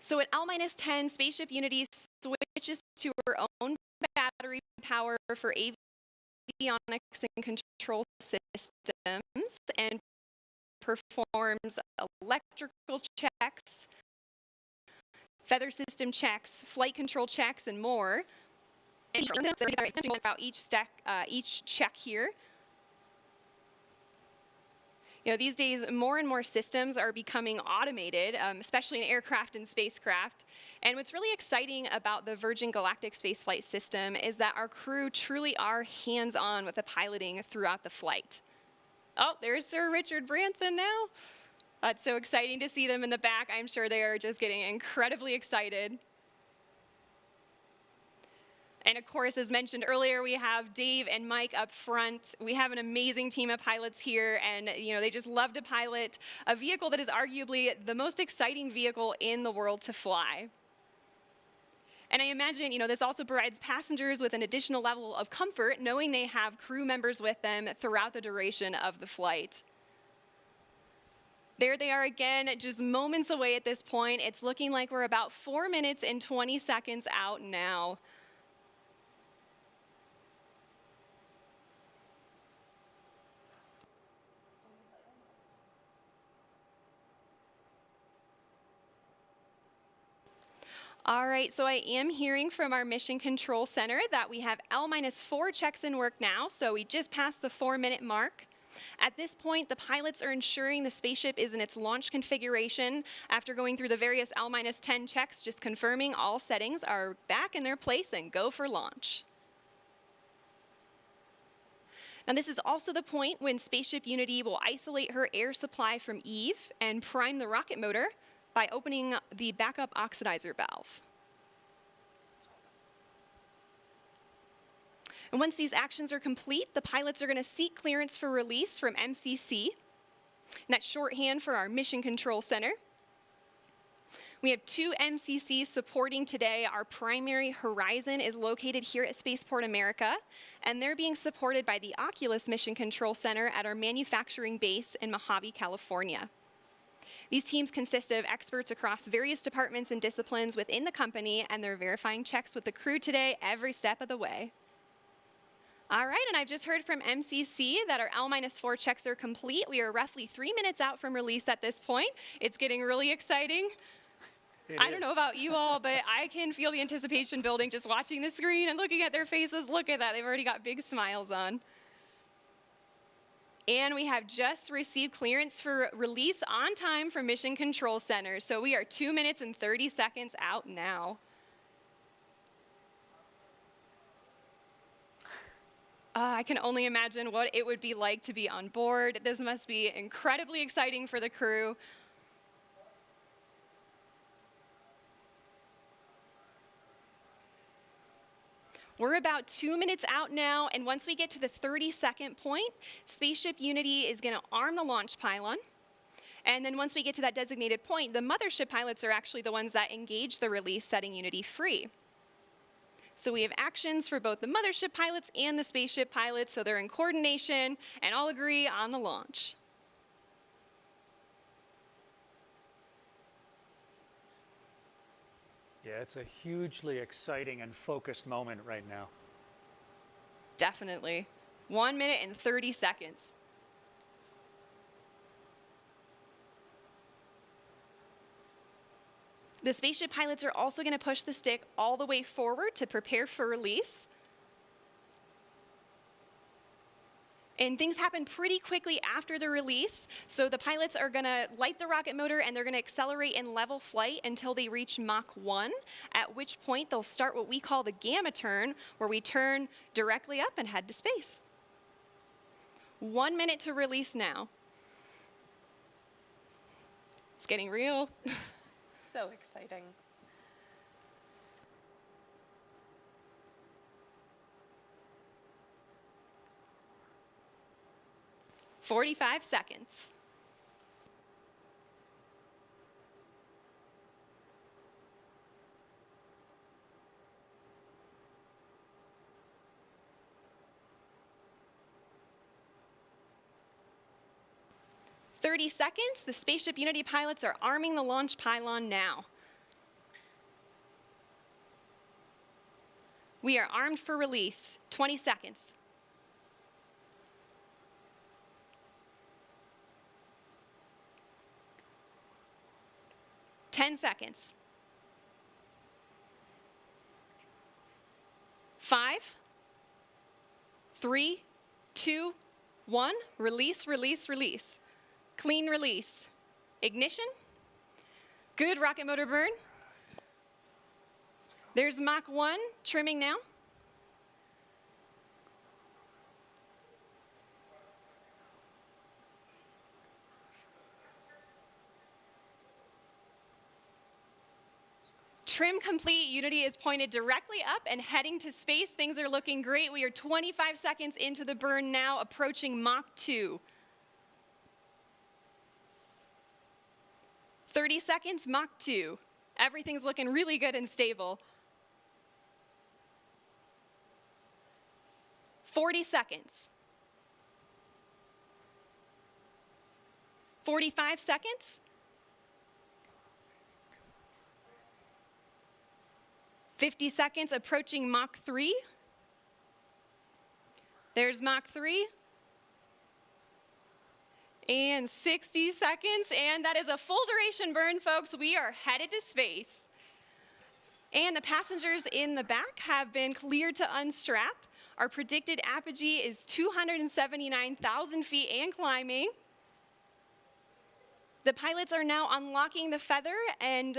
So at L-10, Spaceship Unity switches to her own battery power for avionics and control systems and performs electrical checks, feather system checks, flight control checks, and more. And about each check here. These days, more and more systems are becoming automated, especially in aircraft and spacecraft. And what's really exciting about the Virgin Galactic spaceflight system is that our crew truly are hands-on with the piloting throughout the flight. Oh, there's Sir Richard Branson now. It's so exciting to see them in the back. I'm sure they are just getting incredibly excited. And of course, as mentioned earlier, we have Dave and Mike up front. We have an amazing team of pilots here, and they just love to pilot a vehicle that is arguably the most exciting vehicle in the world to fly. And I imagine, this also provides passengers with an additional level of comfort, knowing they have crew members with them throughout the duration of the flight. There they are again, just moments away at this point. It's looking like we're about 4 minutes and 20 seconds out now. All right, so I am hearing from our Mission Control Center that we have L-4 checks in work now, so we just passed the 4-minute mark. At this point, the pilots are ensuring the spaceship is in its launch configuration after going through the various L-10 checks, just confirming all settings are back in their place and go for launch. Now, this is also the point when Spaceship Unity will isolate her air supply from Eve and prime the rocket motor by opening the backup oxidizer valve. And once these actions are complete, the pilots are going to seek clearance for release from MCC. And that's shorthand for our Mission Control Center. We have 2 MCCs supporting today. Our primary Horizon is located here at Spaceport America, and they're being supported by the Oculus Mission Control Center at our manufacturing base in Mojave, California. These teams consist of experts across various departments and disciplines within the company, and they're verifying checks with the crew today every step of the way. All right, and I've just heard from MCC that our L-4 checks are complete. We are roughly 3 minutes out from release at this point. It's getting really exciting. I don't know about you all, but I can feel the anticipation building just watching the screen and looking at their faces. Look at that, they've already got big smiles on. And we have just received clearance for release on time from Mission Control Center. So we are 2 minutes and 30 seconds out now. I can only imagine what it would be like to be on board. This must be incredibly exciting for the crew. We're about 2 minutes out now, and once we get to the 30-second point, Spaceship Unity is going to arm the launch pylon. And then once we get to that designated point, the mothership pilots are actually the ones that engage the release, setting Unity free. So we have actions for both the mothership pilots and the spaceship pilots, so they're in coordination and all agree on the launch. Yeah, it's a hugely exciting and focused moment right now. Definitely. 1 minute and 30 seconds. The spaceship pilots are also going to push the stick all the way forward to prepare for release. And things happen pretty quickly after the release. So the pilots are going to light the rocket motor and they're going to accelerate in level flight until they reach Mach 1, at which point they'll start what we call the gamma turn, where we turn directly up and head to space. 1 minute to release now. It's getting real. So exciting. "45 seconds. "30 seconds. The Spaceship Unity pilots are arming the launch pylon now. We are armed for release. 20 seconds. "10 seconds. 5, 3, 2, 1. Release, release, release. Clean release. Ignition. Good rocket motor burn. There's Mach 1 trimming now. Trim complete. Unity is pointed directly up and heading to space. Things are looking great. We are 25 seconds into the burn now, approaching Mach 2. 30 seconds, Mach 2. Everything's looking really good and stable. 40 seconds. 45 seconds. 50 seconds, approaching Mach 3. There's Mach 3. And 60 seconds, and that is a full duration burn, folks. We are headed to space. And the passengers in the back have been cleared to unstrap. Our predicted apogee is 279,000 feet and climbing. The pilots are now unlocking the feather, and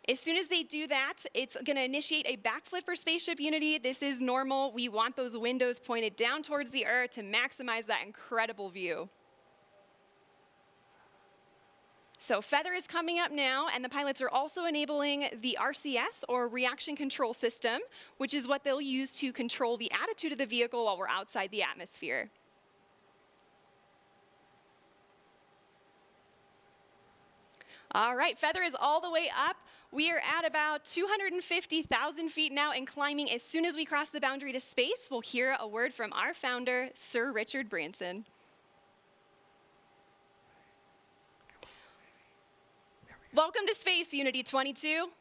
as soon as they do that, it's going to initiate a backflip for Spaceship Unity. This is normal. We want those windows pointed down towards the Earth to maximize that incredible view. So feather is coming up now, and the pilots are also enabling the RCS, or Reaction Control System, which is what they'll use to control the attitude of the vehicle while we're outside the atmosphere. All right, feather is all the way up. We are at about 250,000 feet now and climbing. As soon as we cross the boundary to space, we'll hear a word from our founder, Sir Richard Branson. Welcome to Space, Unity 22.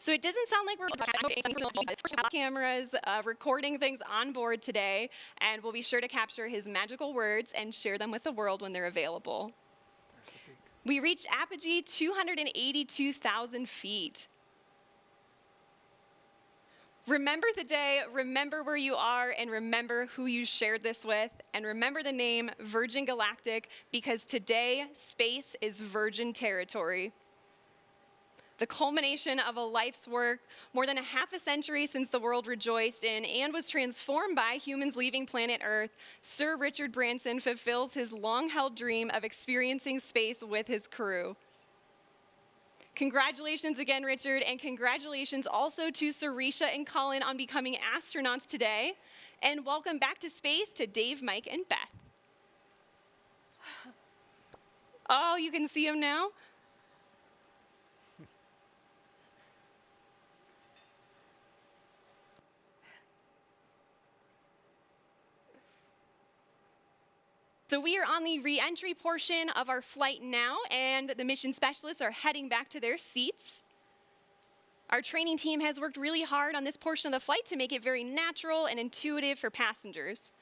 So it doesn't sound like we're cameras recording things on board today, and we'll be sure to capture his magical words and share them with the world when they're available. We reached apogee 282,000 feet. Remember the day, remember where you are, and remember who you shared this with, and remember the name Virgin Galactic, because today, space is virgin territory. The culmination of a life's work, more than a half a century since the world rejoiced in and was transformed by humans leaving planet Earth, Sir Richard Branson fulfills his long-held dream of experiencing space with his crew. Congratulations again, Richard, and congratulations also to Sarisha and Colin on becoming astronauts today. And welcome back to space to Dave, Mike, and Beth. Oh, you can see them now? So we are on the re-entry portion of our flight now, and the mission specialists are heading back to their seats. Our training team has worked really hard on this portion of the flight to make it very natural and intuitive for passengers.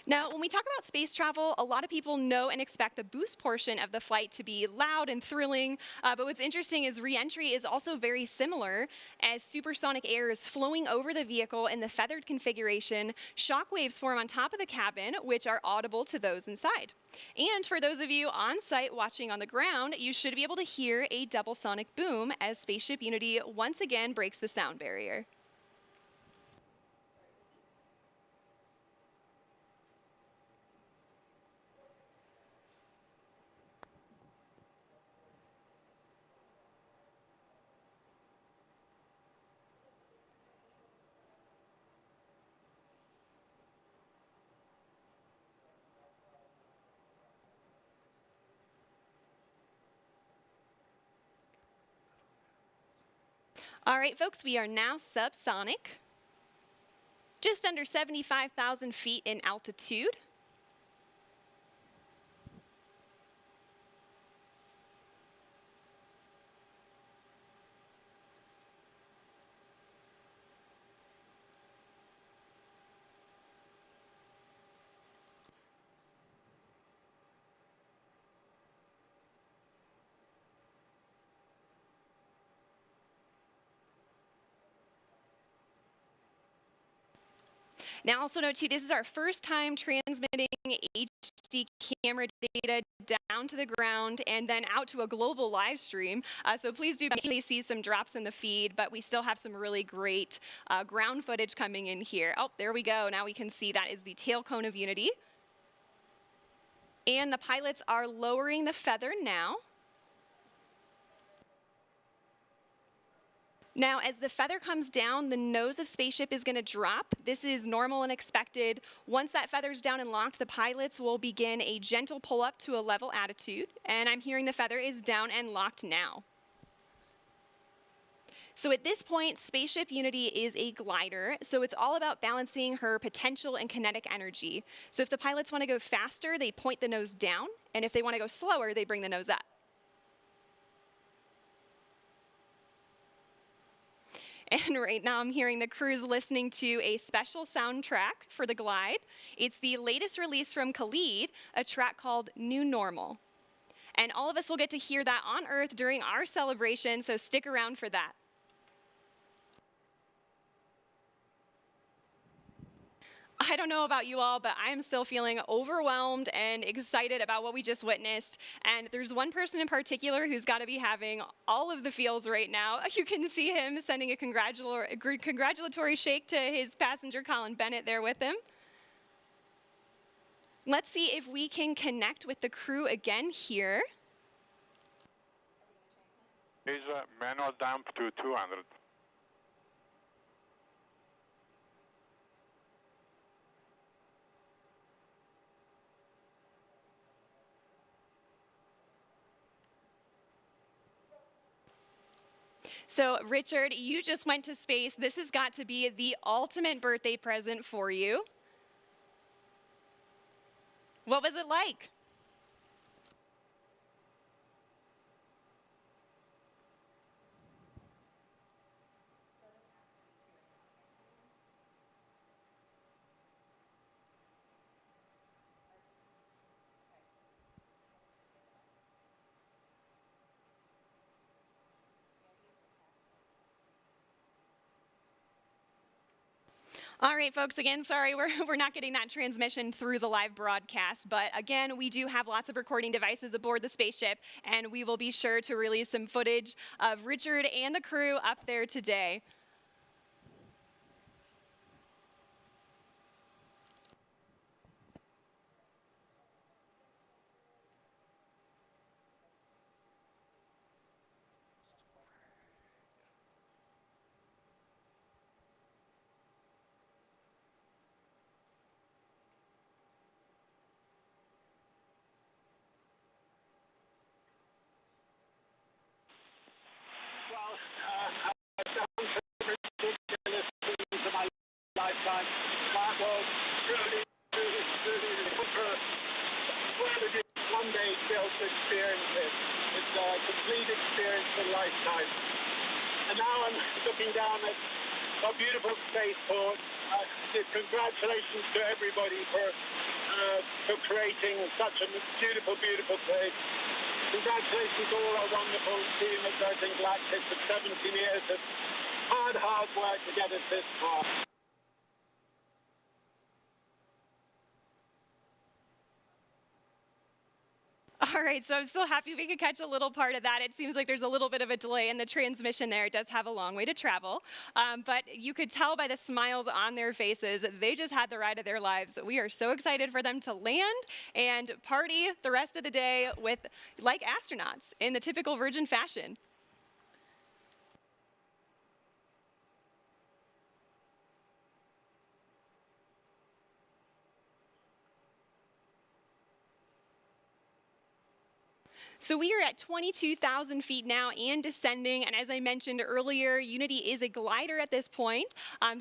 Now, when we talk about space travel, a lot of people know and expect the boost portion of the flight to be loud and thrilling, but what's interesting is re-entry is also very similar, as supersonic air is flowing over the vehicle in the feathered configuration. Shock waves form on top of the cabin, which are audible to those inside. And for those of you on site watching on the ground, you should be able to hear a double sonic boom as Spaceship Unity once again breaks the sound barrier. All right, folks, we are now subsonic, just under 75,000 feet in altitude. Now, also note too, this is our first time transmitting HD camera data down to the ground and then out to a global live stream. So please do see some drops in the feed, but we still have some really great ground footage coming in here. Oh, there we go. Now we can see that is the tail cone of Unity. And the pilots are lowering the feather now. Now, as the feather comes down, the nose of Spaceship is going to drop. This is normal and expected. Once that feather's down and locked, the pilots will begin a gentle pull up to a level attitude. And I'm hearing the feather is down and locked now. So at this point, Spaceship Unity is a glider, so it's all about balancing her potential and kinetic energy. So if the pilots want to go faster, they point the nose down, and if they want to go slower, they bring the nose up. And right now I'm hearing the crew's listening to a special soundtrack for the glide. It's the latest release from Khalid, a track called New Normal. And all of us will get to hear that on Earth during our celebration, so stick around for that. I don't know about you all, but I am still feeling overwhelmed and excited about what we just witnessed. And there's one person in particular who's got to be having all of the feels right now. You can see him sending a congratulatory shake to his passenger, Colin Bennett, there with him. Let's see if we can connect with the crew again here. Is manual dump to 200. So, Richard, you just went to space. This has got to be the ultimate birthday present for you. What was it like? All right, folks, again, sorry, we're not getting that transmission through the live broadcast, but again, we do have lots of recording devices aboard the spaceship, and we will be sure to release some footage of Richard and the crew up there today. Lifetime. That was really one day to be able to experience it. It's a complete experience of a lifetime. And now I'm looking down at a beautiful spaceport. Congratulations to everybody for creating such a beautiful, beautiful place. Congratulations to all our wonderful team at Virgin Galactic for 17 years of hard work to get us this far. All right, so I'm still happy we could catch a little part of that. It seems like there's a little bit of a delay in the transmission there. It does have a long way to travel. But you could tell by the smiles on their faces, they just had the ride of their lives. We are so excited for them to land and party the rest of the day with, like astronauts, in the typical Virgin fashion. So we are at 22,000 feet now and descending. And as I mentioned earlier, Unity is a glider at this point.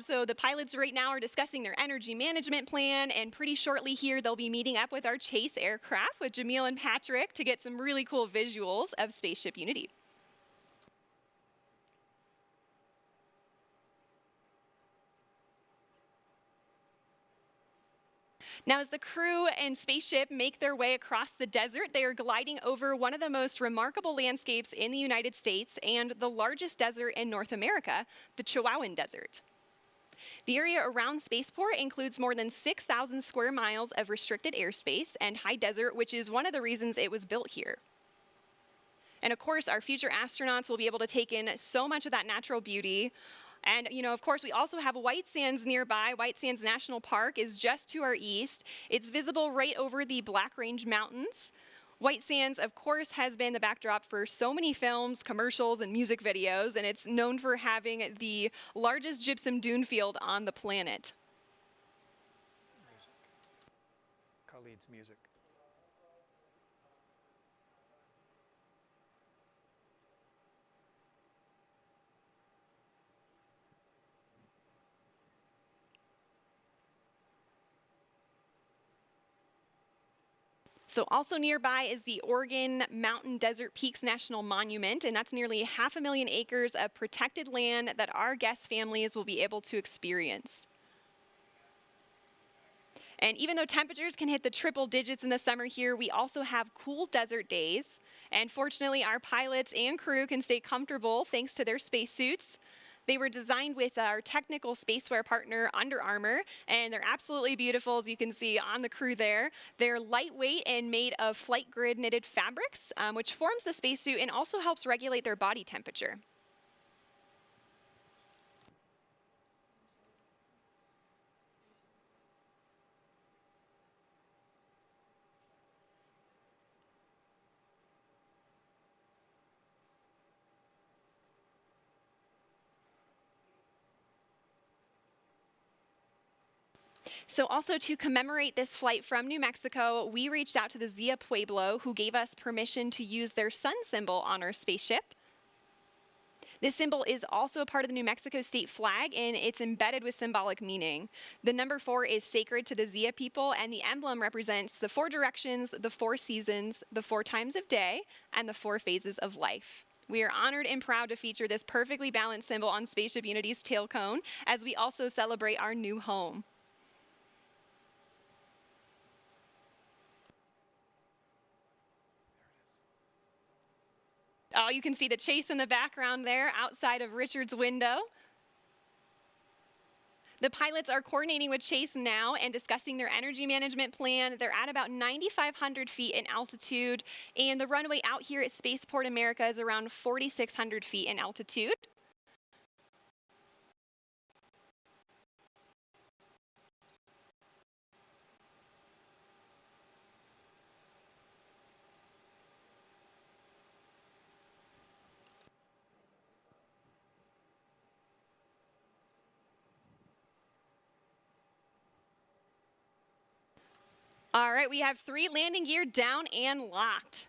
So the pilots right now are discussing their energy management plan. And pretty shortly here, they'll be meeting up with our chase aircraft with Jamil and Patrick to get some really cool visuals of Spaceship Unity. Now, as the crew and spaceship make their way across the desert, they are gliding over one of the most remarkable landscapes in the United States and the largest desert in North America, the Chihuahuan Desert. The area around Spaceport includes more than 6,000 square miles of restricted airspace and high desert, which is one of the reasons it was built here. And of course, our future astronauts will be able to take in so much of that natural beauty. And, you know, of course, we also have White Sands nearby. White Sands National Park is just to our east. It's visible right over the Black Range Mountains. White Sands, of course, has been the backdrop for so many films, commercials, and music videos, and it's known for having the largest gypsum dune field on the planet. Khalid's music. So also nearby is the Oregon Mountain Desert Peaks National Monument, and that's nearly 500,000 acres of protected land that our guest families will be able to experience. And even though temperatures can hit the triple digits in the summer here, we also have cool desert days. And fortunately, our pilots and crew can stay comfortable thanks to their spacesuits. They were designed with our technical spacewear partner, Under Armour, and they're absolutely beautiful, as you can see on the crew there. They're lightweight and made of flight grid knitted fabrics, which forms the spacesuit and also helps regulate their body temperature. So also to commemorate this flight from New Mexico, we reached out to the Zia Pueblo, who gave us permission to use their sun symbol on our spaceship. This symbol is also a part of the New Mexico state flag, and it's embedded with symbolic meaning. The number 4 is sacred to the Zia people, and the emblem represents the 4 directions, the 4 seasons, the 4 times of day, and the 4 phases of life. We are honored and proud to feature this perfectly balanced symbol on Spaceship Unity's tail cone, as we also celebrate our new home. Oh, you can see the chase in the background there outside of Richard's window. The pilots are coordinating with Chase now and discussing their energy management plan. They're at about 9,500 feet in altitude, and the runway out here at Spaceport America is around 4,600 feet in altitude. All right, we have 3 landing gear down and locked.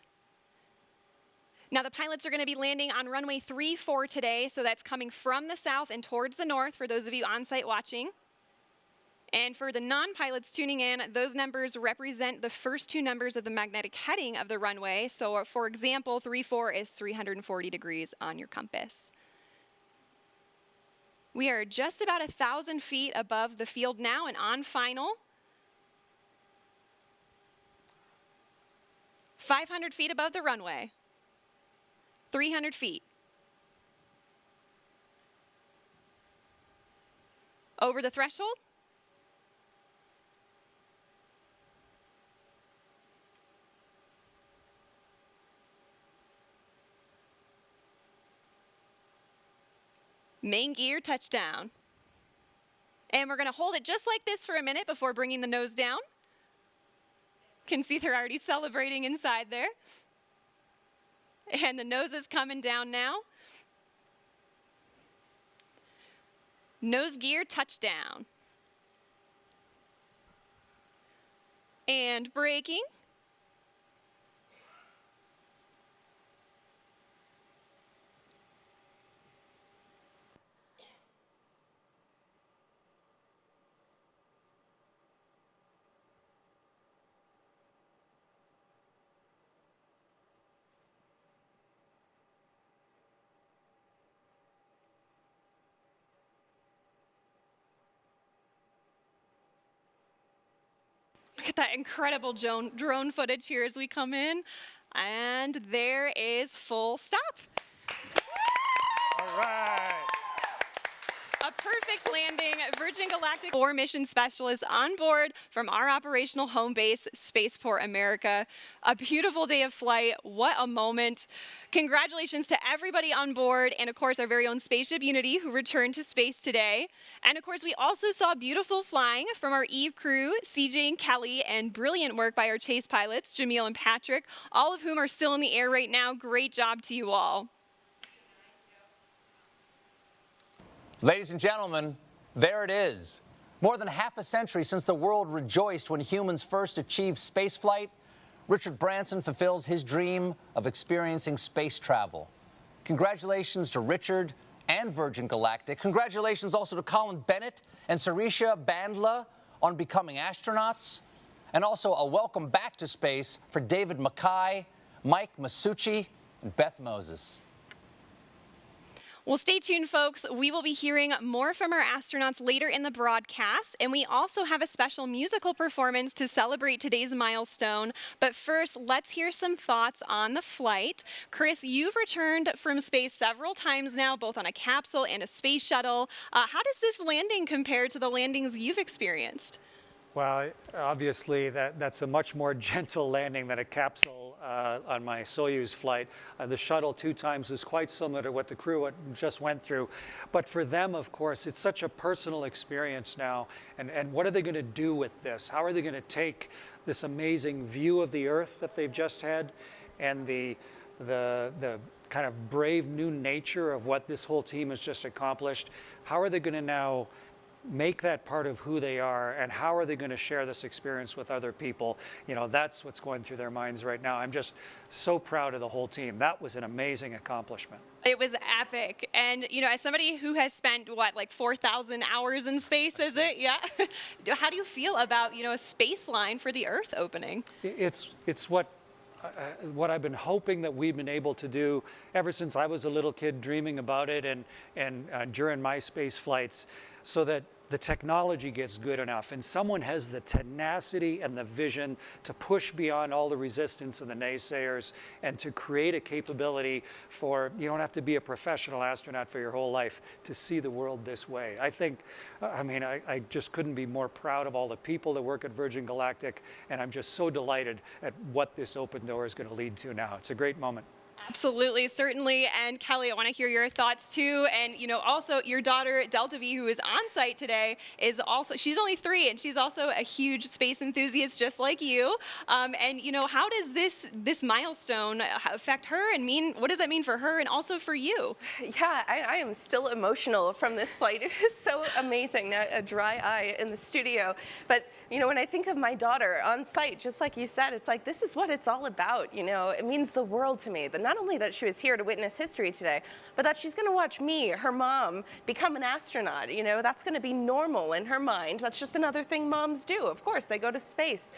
Now the pilots are going to be landing on runway 34 today, so that's coming from the south and towards the north for those of you on site watching. And for the non-pilots tuning in, those numbers represent the first 2 numbers of the magnetic heading of the runway. So for example, 34 is 340 degrees on your compass. We are just about 1,000 feet above the field now and on final. 500 feet above the runway. 300 feet. Over the threshold. Main gear touchdown. And we're going to hold it just like this for a minute before bringing the nose down. Can see they're already celebrating inside there. And the nose is coming down now. Nose gear touchdown. And braking. Look at that incredible drone footage here as we come in. And there is full stop. All right. A perfect landing. Virgin Galactic 4 mission specialists on board from our operational home base, Spaceport America. A beautiful day of flight. What a moment. Congratulations to everybody on board, and of course our very own Spaceship Unity, who returned to space today. And of course we also saw beautiful flying from our Eve crew, CJ and Kelly, and brilliant work by our chase pilots, Jamil and Patrick, all of whom are still in the air right now. Great job to you all. Ladies and gentlemen, there it is. More than half a century since the world rejoiced when humans first achieved spaceflight, Richard Branson fulfills his dream of experiencing space travel. Congratulations to Richard and Virgin Galactic. Congratulations also to Colin Bennett and Sarisha Bandla on becoming astronauts. And also a welcome back to space for David Mackay, Mike Misucci, and Beth Moses. Well, stay tuned, folks. We will be hearing more from our astronauts later in the broadcast, and we also have a special musical performance to celebrate today's milestone. But first, let's hear some thoughts on the flight. Chris, you've returned from space several times now, both on a capsule and a space shuttle. How does this landing compare to the landings you've experienced? Well, obviously, that's a much more gentle landing than a capsule on my Soyuz flight. The shuttle 2 times is quite similar to what the crew just went through. But for them, of course, it's such a personal experience now. And what are they going to do with this? How are they going to take this amazing view of the Earth that they've just had and the kind of brave new nature of what this whole team has just accomplished? How are they going to now make that part of who they are, and how are they going to share this experience with other people? You know, that's what's going through their minds right now. I'm just so proud of the whole team. That was an amazing accomplishment. It was epic. And, you know, as somebody who has spent, what, like 4,000 hours in space, is it? Yeah. How do you feel about, you know, a space line for the Earth opening? It's what I've been hoping that we've been able to do ever since I was a little kid dreaming about it and during my space flights, so that the technology gets good enough and someone has the tenacity and the vision to push beyond all the resistance of the naysayers and to create a capability for, you don't have to be a professional astronaut for your whole life to see the world this way. I think, I just couldn't be more proud of all the people that work at Virgin Galactic, and I'm just so delighted at what this open door is going to lead to now. It's a great moment. Absolutely, certainly. And Kelly, I want to hear your thoughts too. And, also your daughter, Delta V, who is on site today, is also, she's only 3 and she's also a huge space enthusiast just like you. And, how does this milestone affect her and what does that mean for her and also for you? Yeah, I am still emotional from this flight. It was so amazing, a dry eye in the studio. But, when I think of my daughter on site, just like you said, it's like, this is what it's all about. It means the world to me. That not only that she was here to witness history today, but that she's going to watch me, her mom, become an astronaut. That's going to be normal in her mind. That's just another thing moms do. Of course, they go to space.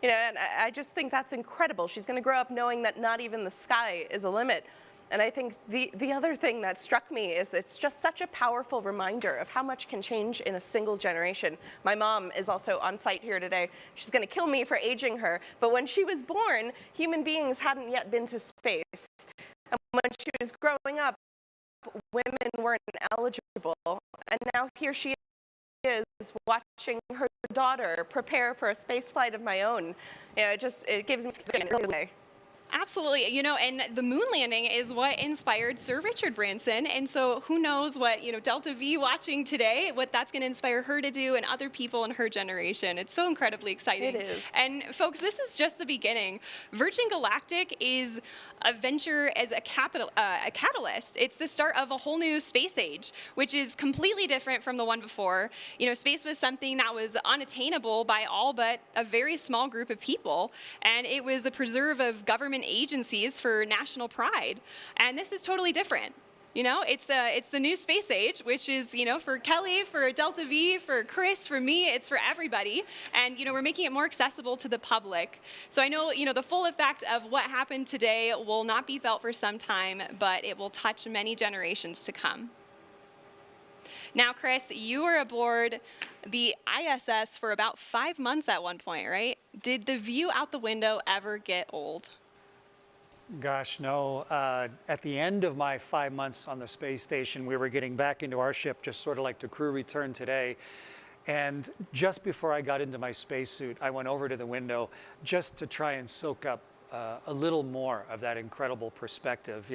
And I just think that's incredible. She's going to grow up knowing that not even the sky is a limit. And I think the other thing that struck me is it's just such a powerful reminder of how much can change in a single generation. My mom is also on site here today. She's going to kill me for aging her, but when she was born, human beings hadn't yet been to space. And when she was growing up, women weren't eligible. And now here she is watching her daughter prepare for a space flight of my own. It gives me an early way. Absolutely. And the moon landing is what inspired Sir Richard Branson. And so who knows what, Delta V watching today, what that's going to inspire her to do and other people in her generation. It's so incredibly exciting. It is. And folks, this is just the beginning. Virgin Galactic is a venture as a catalyst. It's the start of a whole new space age, which is completely different from the one before. Space was something that was unattainable by all but a very small group of people. And it was a preserve of government agencies for national pride. And this is totally different. It's the new space age, which is, for Kelly, for Delta V, for Chris, for me, it's for everybody. And, we're making it more accessible to the public. So I know, the full effect of what happened today will not be felt for some time, but it will touch many generations to come. Now, Chris, you were aboard the ISS for about 5 months at one point, right? Did the view out the window ever get old? Gosh, no. At the end of my 5 months on the space station, we were getting back into our ship, just sort of like the crew returned today. And just before I got into my spacesuit, I went over to the window just to try and soak up a little more of that incredible perspective.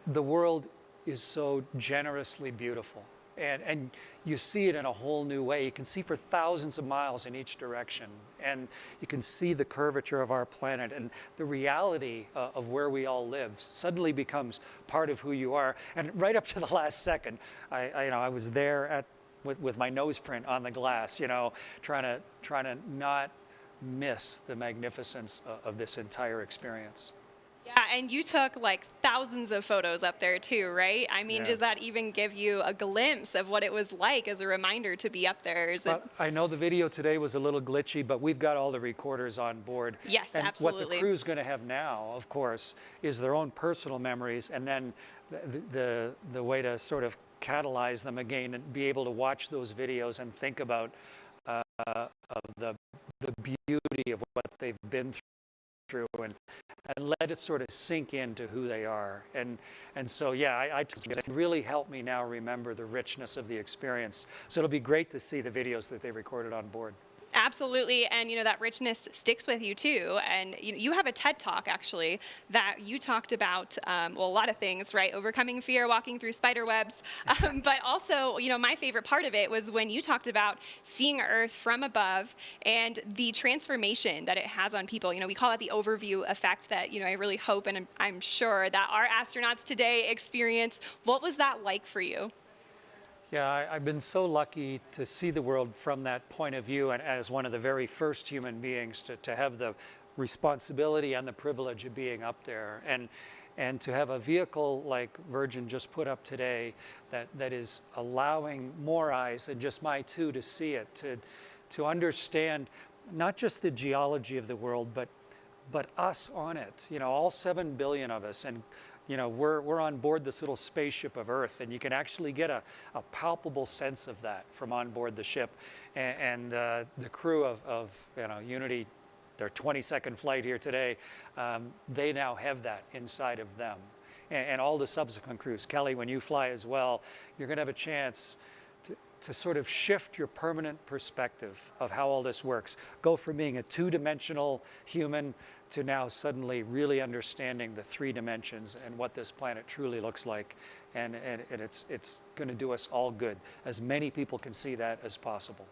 The world is so generously beautiful. And you see it in a whole new way. You can see for thousands of miles in each direction. And you can see the curvature of our planet, and the reality of where we all live suddenly becomes part of who you are. And right up to the last second, I was there with my nose print on the glass, trying to not miss the magnificence of this entire experience. Yeah, and you took like thousands of photos up there too, right? Yeah. Does that even give you a glimpse of what it was like as a reminder to be up there? I know the video today was a little glitchy, but we've got all the recorders on board. Yes, and absolutely. What the crew's going to have now, of course, is their own personal memories, and then the way to sort of catalyze them again and be able to watch those videos and think about the beauty of what they've been through and let it sort of sink into who they are. And so, yeah, it really helped me now remember the richness of the experience. So it'll be great to see the videos that they recorded on board. Absolutely, and that richness sticks with you too. And you have a TED Talk actually that you talked about, a lot of things, right? Overcoming fear, walking through spider webs, but also, my favorite part of it was when you talked about seeing Earth from above and the transformation that it has on people. We call it the overview effect that I really hope and I'm sure that our astronauts today experience. What was that like for you? Yeah, I've been so lucky to see the world from that point of view, and as one of the very first human beings to have the responsibility and the privilege of being up there, and to have a vehicle like Virgin just put up today that is allowing more eyes than just my two to see it, to understand not just the geology of the world, but us on it. All 7 billion of us, and You know, we're on board this little spaceship of Earth, and you can actually get a palpable sense of that from on board the ship. And the crew of you know, Unity, their 22nd flight here today, they now have that inside of them. And all the subsequent crews. Kelly, when you fly as well, you're going to have a chance to sort of shift your permanent perspective of how all this works. Go from being a two-dimensional human to now suddenly really understanding the 3 dimensions and what this planet truly looks like. And it's going to do us all good. As many people can see that as possible.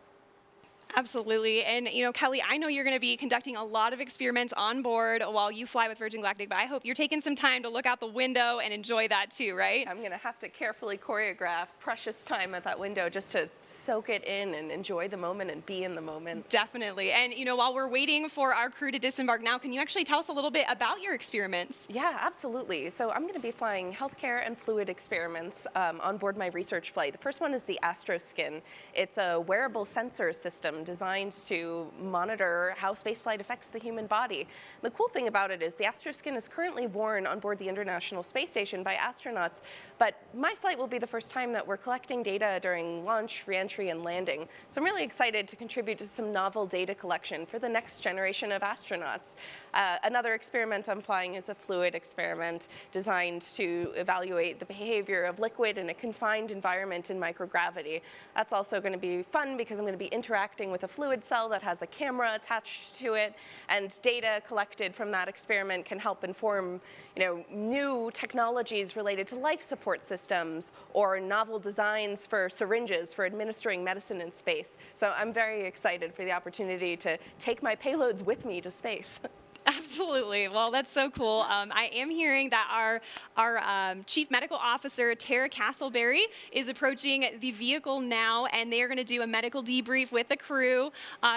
Absolutely. And, you know, Kelly, I know you're going to be conducting a lot of experiments on board while you fly with Virgin Galactic, but I hope you're taking some time to look out the window and enjoy that too, right? I'm going to have to carefully choreograph precious time at that window just to soak it in and enjoy the moment and be in the moment. Definitely. And, you know, while we're waiting for our crew to disembark now, can you actually tell us a little bit about your experiments? Yeah, absolutely. So I'm going to be flying healthcare and fluid experiments on board my research flight. The first one is the Astroskin. It's a wearable sensor system designed to monitor how spaceflight affects the human body. The cool thing about it is the Astroskin is currently worn on board the International Space Station by astronauts, but my flight will be the first time that we're collecting data during launch, re-entry, and landing. So I'm really excited to contribute to some novel data collection for the next generation of astronauts. Another experiment I'm flying is a fluid experiment designed to evaluate the behavior of liquid in a confined environment in microgravity. That's also going to be fun because I'm going to be interacting with a fluid cell that has a camera attached to it, and data collected from that experiment can help inform, you know, new technologies related to life support systems or novel designs for syringes for administering medicine in space. So I'm very excited for the opportunity to take my payloads with me to space. Absolutely. Well, that's so cool. I am hearing that our Chief Medical Officer, Tara Castleberry, is approaching the vehicle now, and they are going to do a medical debrief with the crew.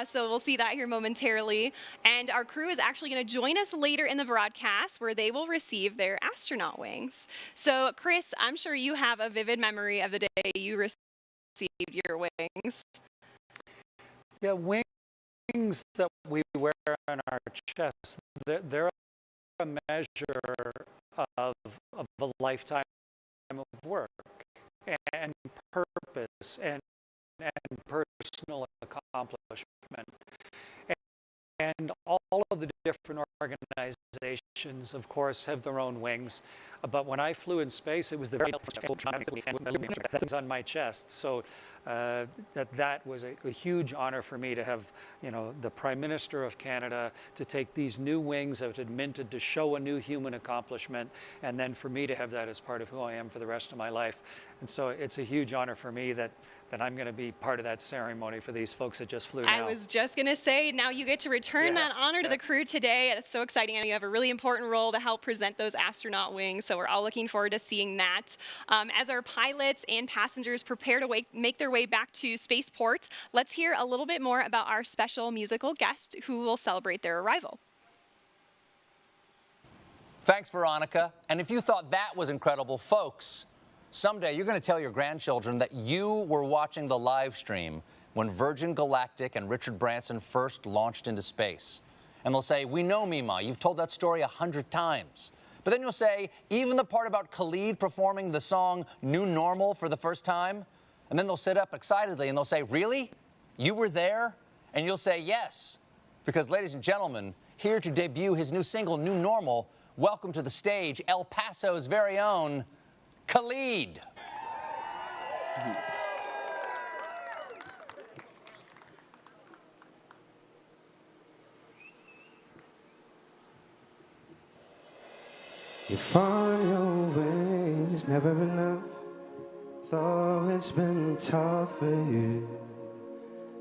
So we'll see that here momentarily. And our crew is actually going to join us later in the broadcast, where they will receive their astronaut wings. So, Chris, I'm sure you have a vivid memory of the day you received your wings. Yeah, wings that we wear on our chest, they're a measure of a lifetime of work and purpose and personal accomplishment. And all of the different organizations, of course, have their own wings. But when I flew in space, it was the very that was on my chest. So that was a huge honor for me to have, you know, the Prime Minister of Canada to take these new wings that had minted to show a new human accomplishment, and then for me to have that as part of who I am for the rest of my life. And so it's a huge honor for me that I'm going to be part of that ceremony for these folks that just flew now. I was just going to say, now you get to return that honor to the crew today. That's so exciting. And you have a really important role to help present those astronaut wings. So we're all looking forward to seeing that. As our pilots and passengers prepare to make their way back to spaceport, let's hear a little bit more about our special musical guest who will celebrate their arrival. Thanks, Veronica. And if you thought that was incredible, folks, someday you're going to tell your grandchildren that you were watching the live stream when Virgin Galactic and Richard Branson first launched into space. And they'll say, "We know, Mima, you've told that story 100 times. But then you'll say, even the part about Khalid performing the song New Normal for the first time? And then they'll sit up excitedly and they'll say, "Really? You were there?" And you'll say, "Yes." Because, ladies and gentlemen, here to debut his new single, New Normal, welcome to the stage El Paso's very own Khalid. You find your ways never enough. Though it's been tough for you,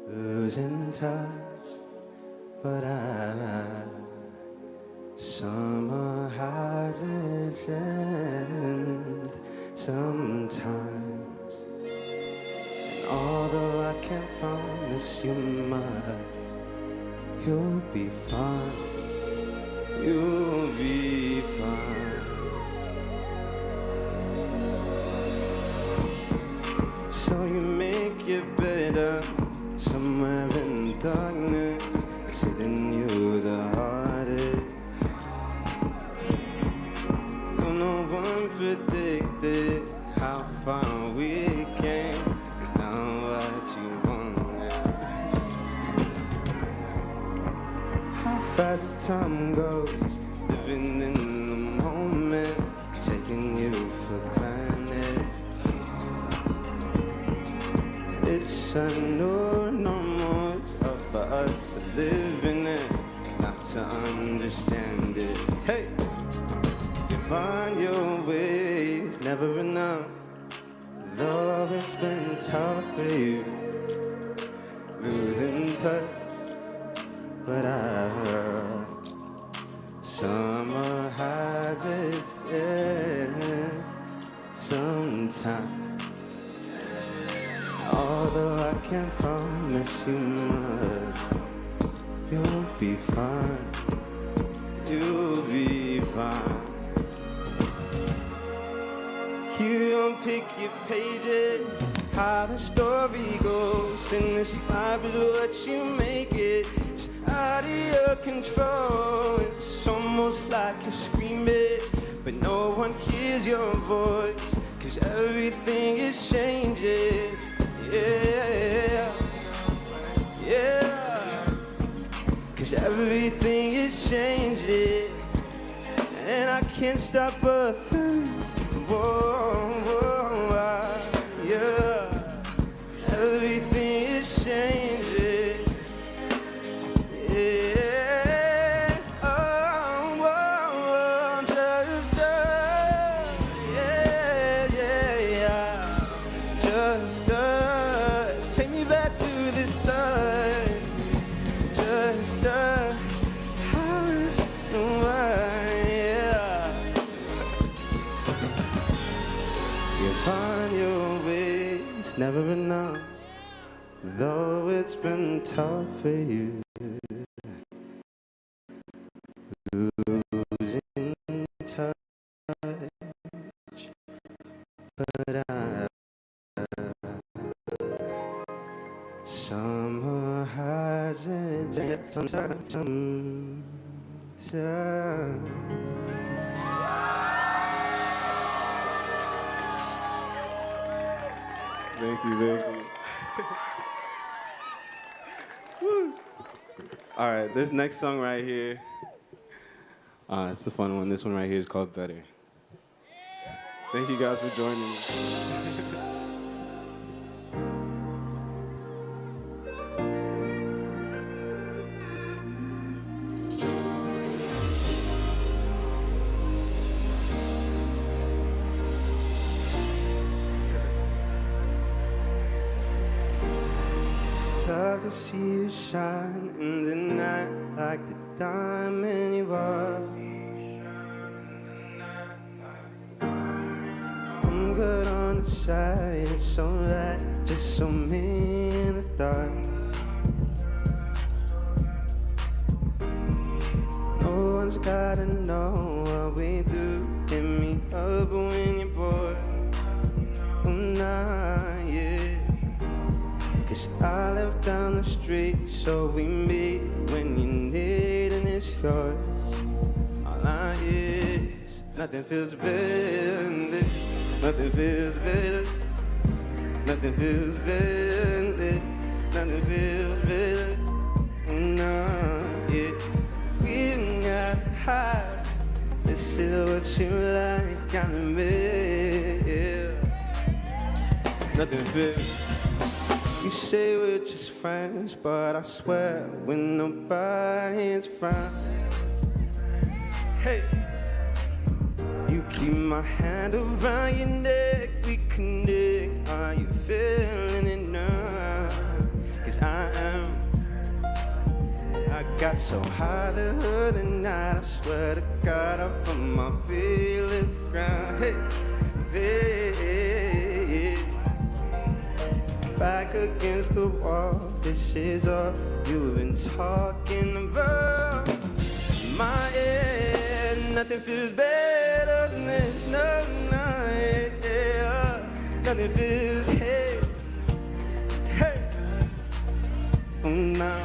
losing touch, but summer has its end sometimes. And although I can't promise you much, you'll be fine. You'll be fine. So you make it better somewhere in darkness, sitting you the hardest. Though no one fast time goes, living in the moment, taking you for granted. It's a new normal, it's up for us to live in it, not to understand it. Hey, you find your ways, never enough. Though it's been tough for you, losing touch, but summer has its end sometime. Although I can't promise you much, you'll be fine, you'll be fine. You unpick your pages, how the story goes, and this life is what you make it. It's out of your control, it's almost like you're screaming, but no one hears your voice, 'cause everything is changing. Yeah, yeah, 'cause everything is changing, and I can't stop a thing. Whoa, whoa, yeah, everything is changing, yeah, oh, whoa, just, yeah, yeah, yeah, just, take me back to the start, just, how is find your ways, never enough. Though it's been tough for you, losing touch, but summer has its time. Thank you. Woo. All right, this next song right here, it's the fun one. This one right here is called Better. Thank you guys for joining me. Love to see you shine in the night like the diamond you are. I'm good on the side, it's alright, just so me in the dark. No one's gotta know what we do. Hit me up when you're bored. Oh, nah, yeah. 'Cause I live down the street, so we meet when you need, and it's yours. All I hear is nothing feels better than this. Nothing feels better. Nothing feels better than this. Nothing feels better. No, yeah. We got high. This is what you like on me. Yeah. Nothing feels. You say we're just friends, but I swear when nobody's around. Hey, you keep my hand around your neck, we connect. Are you feeling it now? 'Cause I am. I got so high the other night, I swear to God, I felt my feet lift the ground. Hey, hey. Back against the wall, this is all you've been talking about. My end, nothing feels better than this, no, yeah. Nothing feels, hey, hey. Now,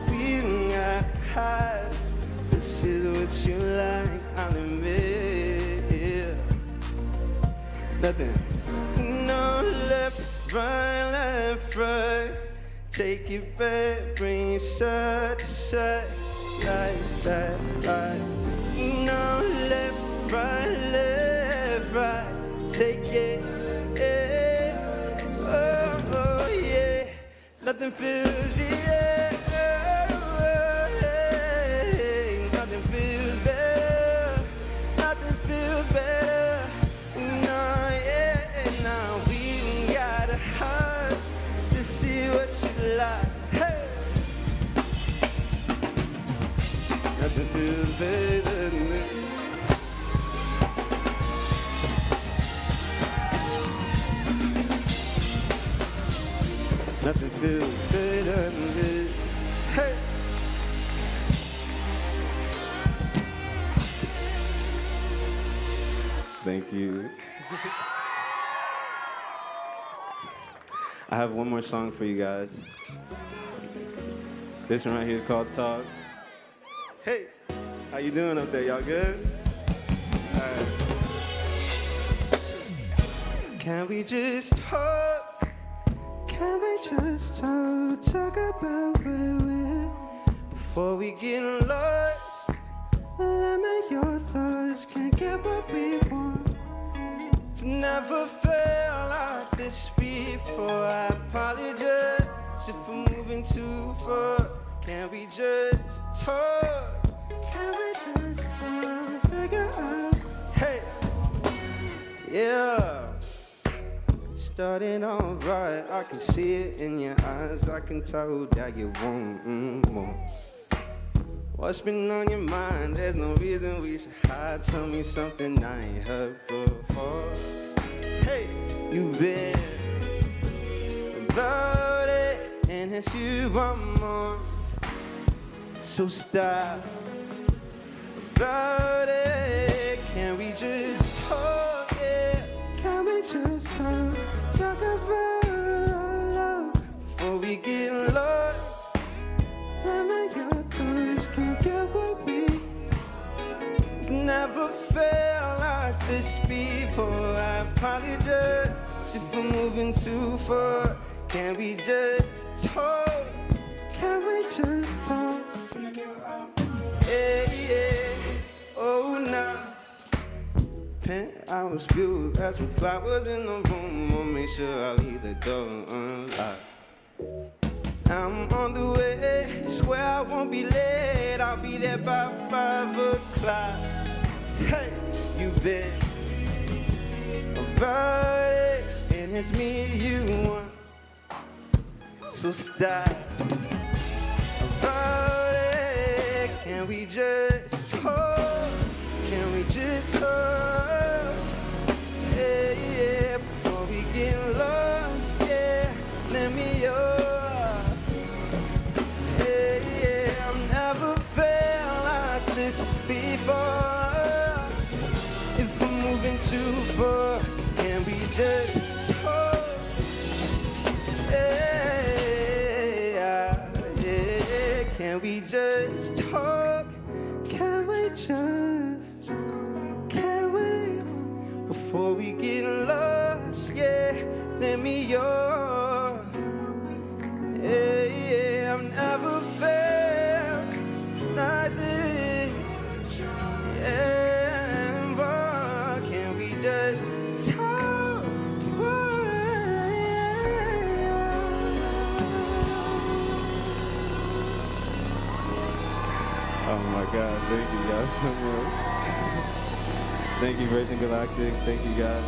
we got high, this is what you like, I'll admit, yeah. Nothing, no left, right, Take it back, bring it side to side, like that, right. No, left, right. Take it, yeah. Oh, yeah. Nothing feels, yeah. Nothing feels better. Nothing feels better. No, yeah. Now we got a heart to see what you like. Hey. Nothing feels better than this. Nothing feels better than this. Hey! Thank you. I have one more song for you guys. This one right here is called Talk. Hey! How you doing up there? Y'all good? All right. Can we just talk? Can we just talk about where we're before we get lost? Limit your thoughts, can't get what we want. Never felt like this before. I apologize if I'm moving too far. Can we just talk? Can we just talk? Figure out. Hey, yeah. Starting off right, I can see it in your eyes. I can tell that you want more. What's been on your mind? There's no reason we should hide. Tell me something I ain't heard before. Hey, you've been about it, and it's you want more. So stop about it. Can we just talk? Yeah, can we just talk? Talk about love before we get lost. Limit your thoughts, can't get what we never felt like this before. I apologize if we're moving too far. Can we just talk? Can we just talk? Yeah, yeah. Oh, nah. Penthouse view, got some flowers in the room. I'll make sure I leave the door unlocked. I'm on the way, swear I won't be late. I'll be there by 5 o'clock. Hey, you've been about it, and it's me you want. So stop about it. Can we just talk? Can we just talk? Yeah, yeah, before we get lost, yeah, let me up. Yeah, yeah, I've never felt like this before. If we're moving too far, can we just talk? Yeah, yeah, can we just talk? Can we just, can we, before we get lost, yeah, let me up. Yeah, yeah, I've never felt like this. Yeah, but can we just talk? Oh my God, thank you guys so much. Thank you, Virgin Galactic. Thank you guys.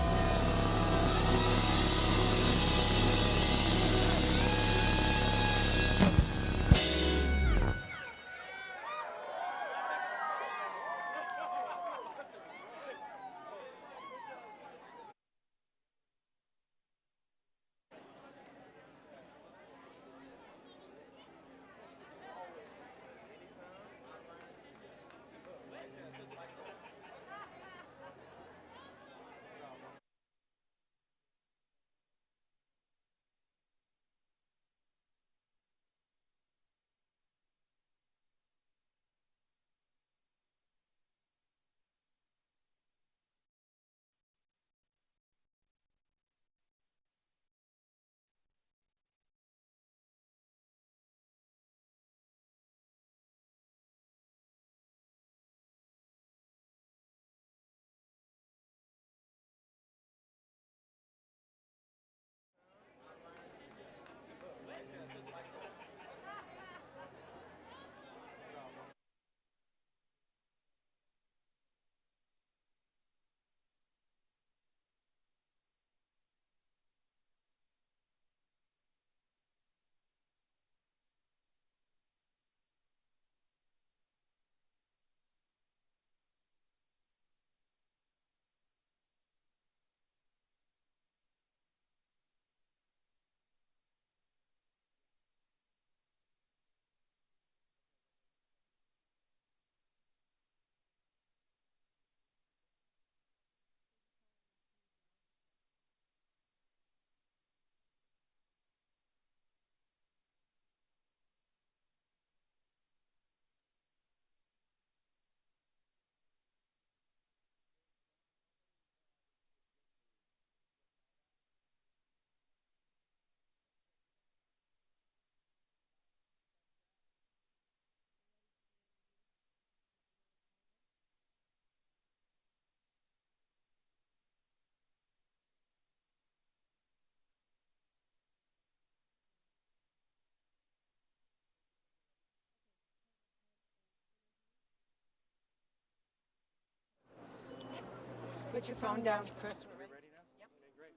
Put your phone down, Chris. We're ready now? Yep. Okay, great.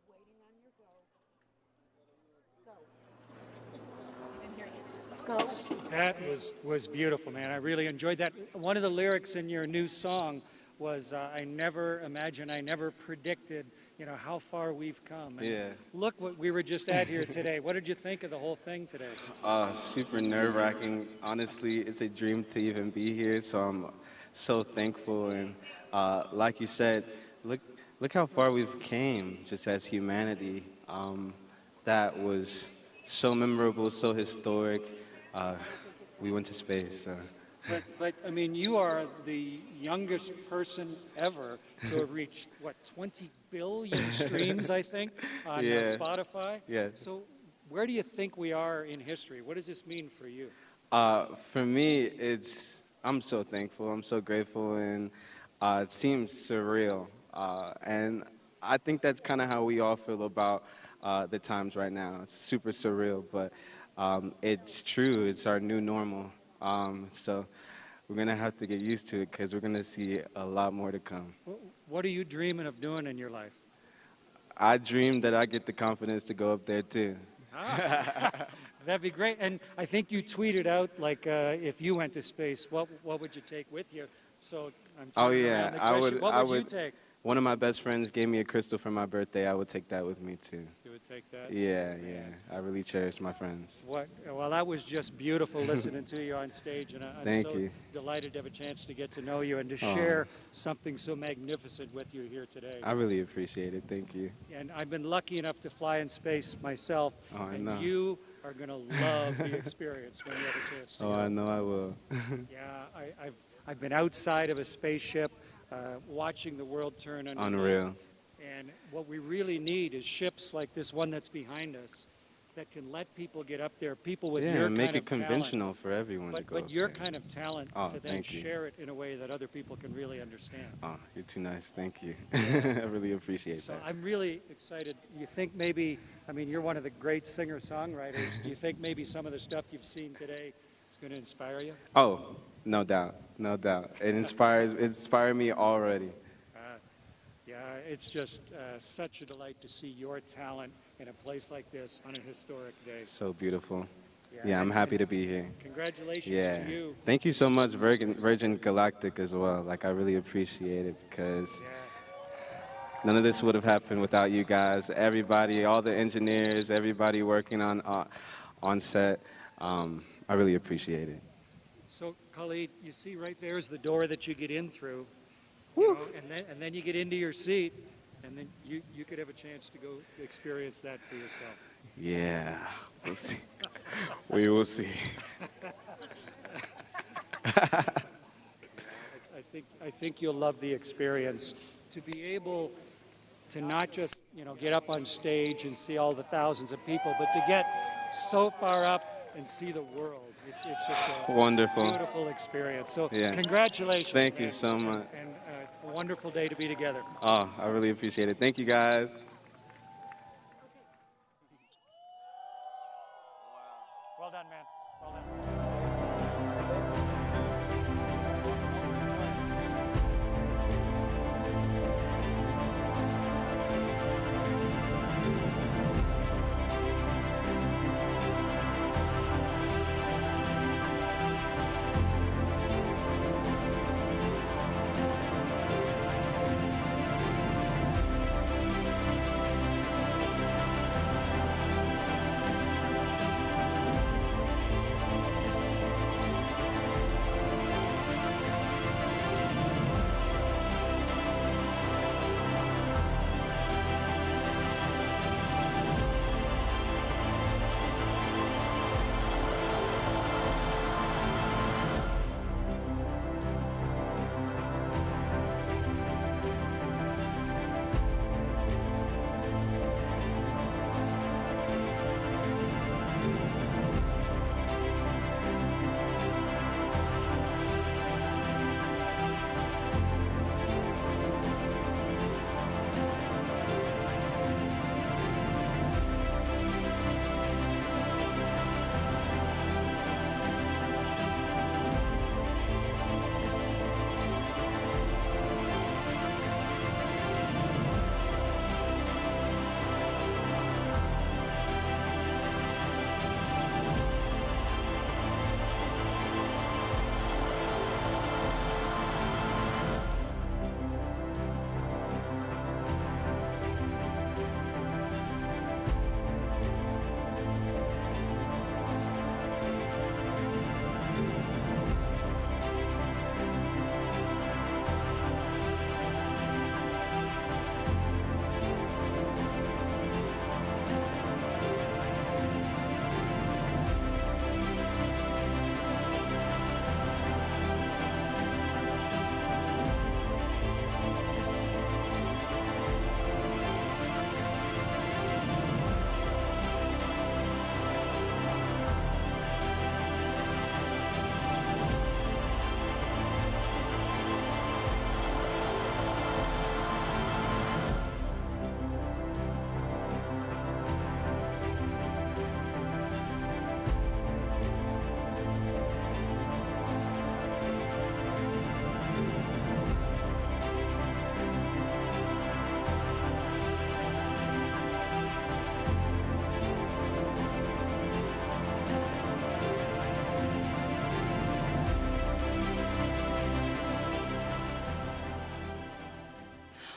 Waiting on your go. Go. I didn't hear you. Go. That was beautiful, man. I really enjoyed that. One of the lyrics in your new song was, I never imagined, I never predicted, you know, how far we've come. And yeah. Look what we were just at here today. What did you think of the whole thing today? Super nerve-wracking. Honestly, it's a dream to even be here, so I'm so thankful. And like you said, look how far we've came just as humanity. That was so memorable, so historic. We went to space. But I mean, you are the youngest person ever to have reached, what, 20 billion streams, I think, on Spotify? Yeah. So where do you think we are in history? What does this mean for you? For me, I'm so thankful. I'm so grateful, and it seems surreal. And I think that's kind of how we all feel about the times right now. It's super surreal, but it's true. It's our new normal. So we're going to have to get used to it because we're going to see a lot more to come. What are you dreaming of doing in your life? I dream that I get the confidence to go up there, too. That'd be great. And I think you tweeted out, like, if you went to space, what would you take with you? So I'm turning around the question. What would you take? One of my best friends gave me a crystal for my birthday. I would take that with me, too. You would take that? Yeah. I really cherish my friends. Well, that was just beautiful listening to you on stage, and I'm so delighted to have a chance to get to know you and to share something so magnificent with you here today. I really appreciate it. Thank you. And I've been lucky enough to fly in space myself, and you are going to love the experience when you have a chance to go. I know I will. Yeah, I've been outside of a spaceship, watching the world turn underneath. Unreal. And what we really need is ships like this one that's behind us that can let people get up there, people with your kind of talent. Yeah, make it conventional for everyone to go But your there. kind of talent to then share it in a way that other people can really understand. Oh, you're too nice. Thank you. I really appreciate that. I'm really excited. You think maybe, I mean, you're one of the great singer-songwriters. Do you think maybe some of the stuff you've seen today is going to inspire you? Oh, no doubt. No doubt. It inspired me already. Yeah, it's just such a delight to see your talent in a place like this on a historic day. So beautiful. Yeah, I'm happy to be here. Congratulations to you. Thank you so much, Virgin Galactic, as well. Like, I really appreciate it because none of this would have happened without you guys. Everybody, all the engineers, everybody working on set. I really appreciate it. So, Khalid, you see right there is the door that you get in through. You know, and then you get into your seat, and then you could have a chance to go experience that for yourself. Yeah, we'll see. We will see. I think you'll love the experience. To be able to not just get up on stage and see all the thousands of people, but to get so far up and see the world. It's just a wonderful, beautiful experience. So congratulations. Thank you so much. And a wonderful day to be together. Oh, I really appreciate it. Thank you, guys. Well done, man. Well done.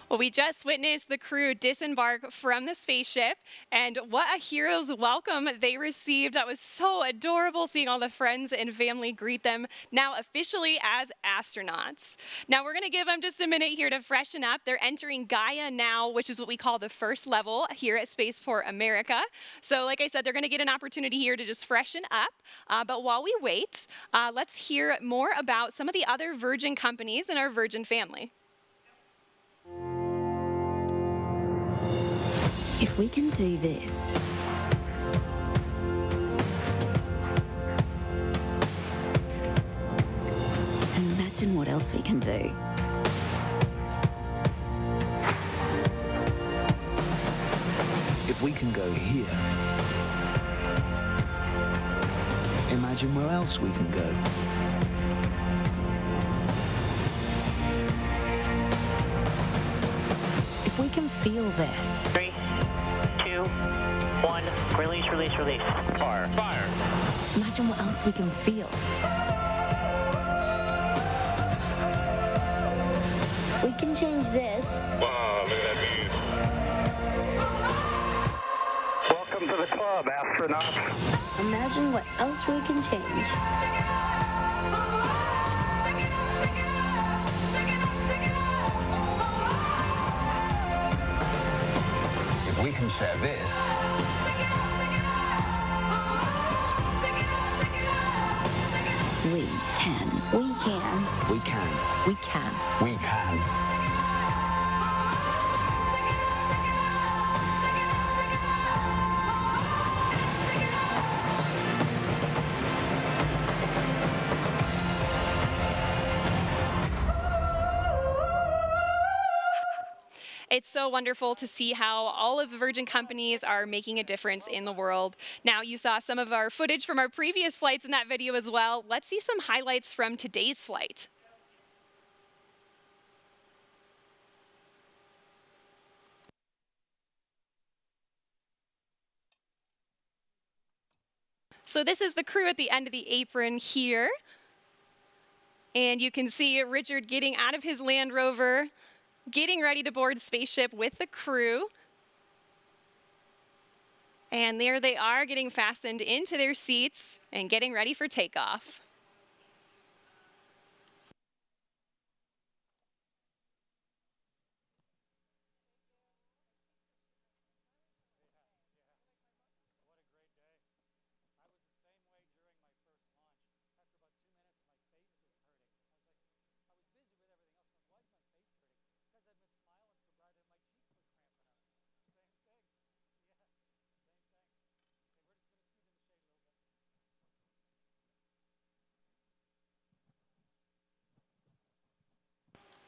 Well, we just witnessed the crew disembark from the spaceship, and what a hero's welcome they received. That was so adorable, seeing all the friends and family greet them now officially as astronauts. Now, we're going to give them just a minute here to freshen up. They're entering Gaia now, which is what we call the first level here at Spaceport America. So, like I said, they're going to get an opportunity here to just freshen up. But while we wait, let's hear more about some of the other Virgin companies in our Virgin family. If we can do this, imagine what else we can do. If we can go here, imagine where else we can go. If we can feel this. 3, 2, 1, release, release, release. Fire, fire. Imagine what else we can feel. We can change this. Wow, look at that view. Welcome to the club, astronauts. Imagine what else we can change. If we can share this, We can. We can. We can. We can. we can. It's so wonderful to see how all of the Virgin companies are making a difference in the world. Now, you saw some of our footage from our previous flights in that video as well. Let's see some highlights from today's flight. So this is the crew at the end of the apron here. And you can see Richard getting out of his Land Rover, getting ready to board Spaceship with the crew. And there they are, getting fastened into their seats and getting ready for takeoff.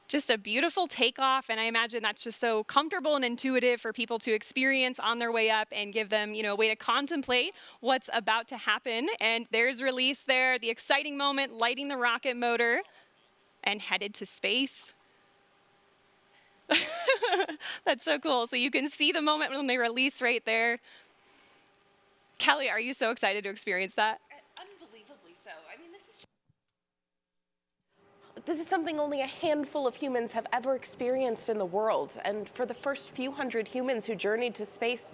Just a beautiful takeoff, and I imagine that's just so comfortable and intuitive for people to experience on their way up and give them, a way to contemplate what's about to happen. And there's release there, the exciting moment, lighting the rocket motor and headed to space. That's so cool. So you can see the moment when they release right there. Kelly, are you so excited to experience that? Unbelievably so. I mean, this is something only a handful of humans have ever experienced in the world. And for the first few hundred humans who journeyed to space,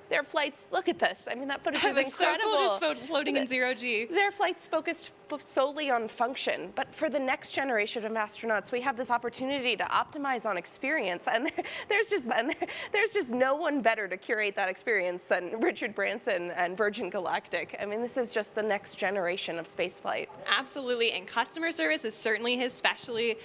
their flights, look at this. I mean, that footage is incredible. So cool, just floating in zero G. Their flights focused solely on function. But for the next generation of astronauts, we have this opportunity to optimize on experience. And there's just no one better to curate that experience than Richard Branson and Virgin Galactic. I mean, this is just the next generation of spaceflight. Absolutely, and customer service is certainly his specialty.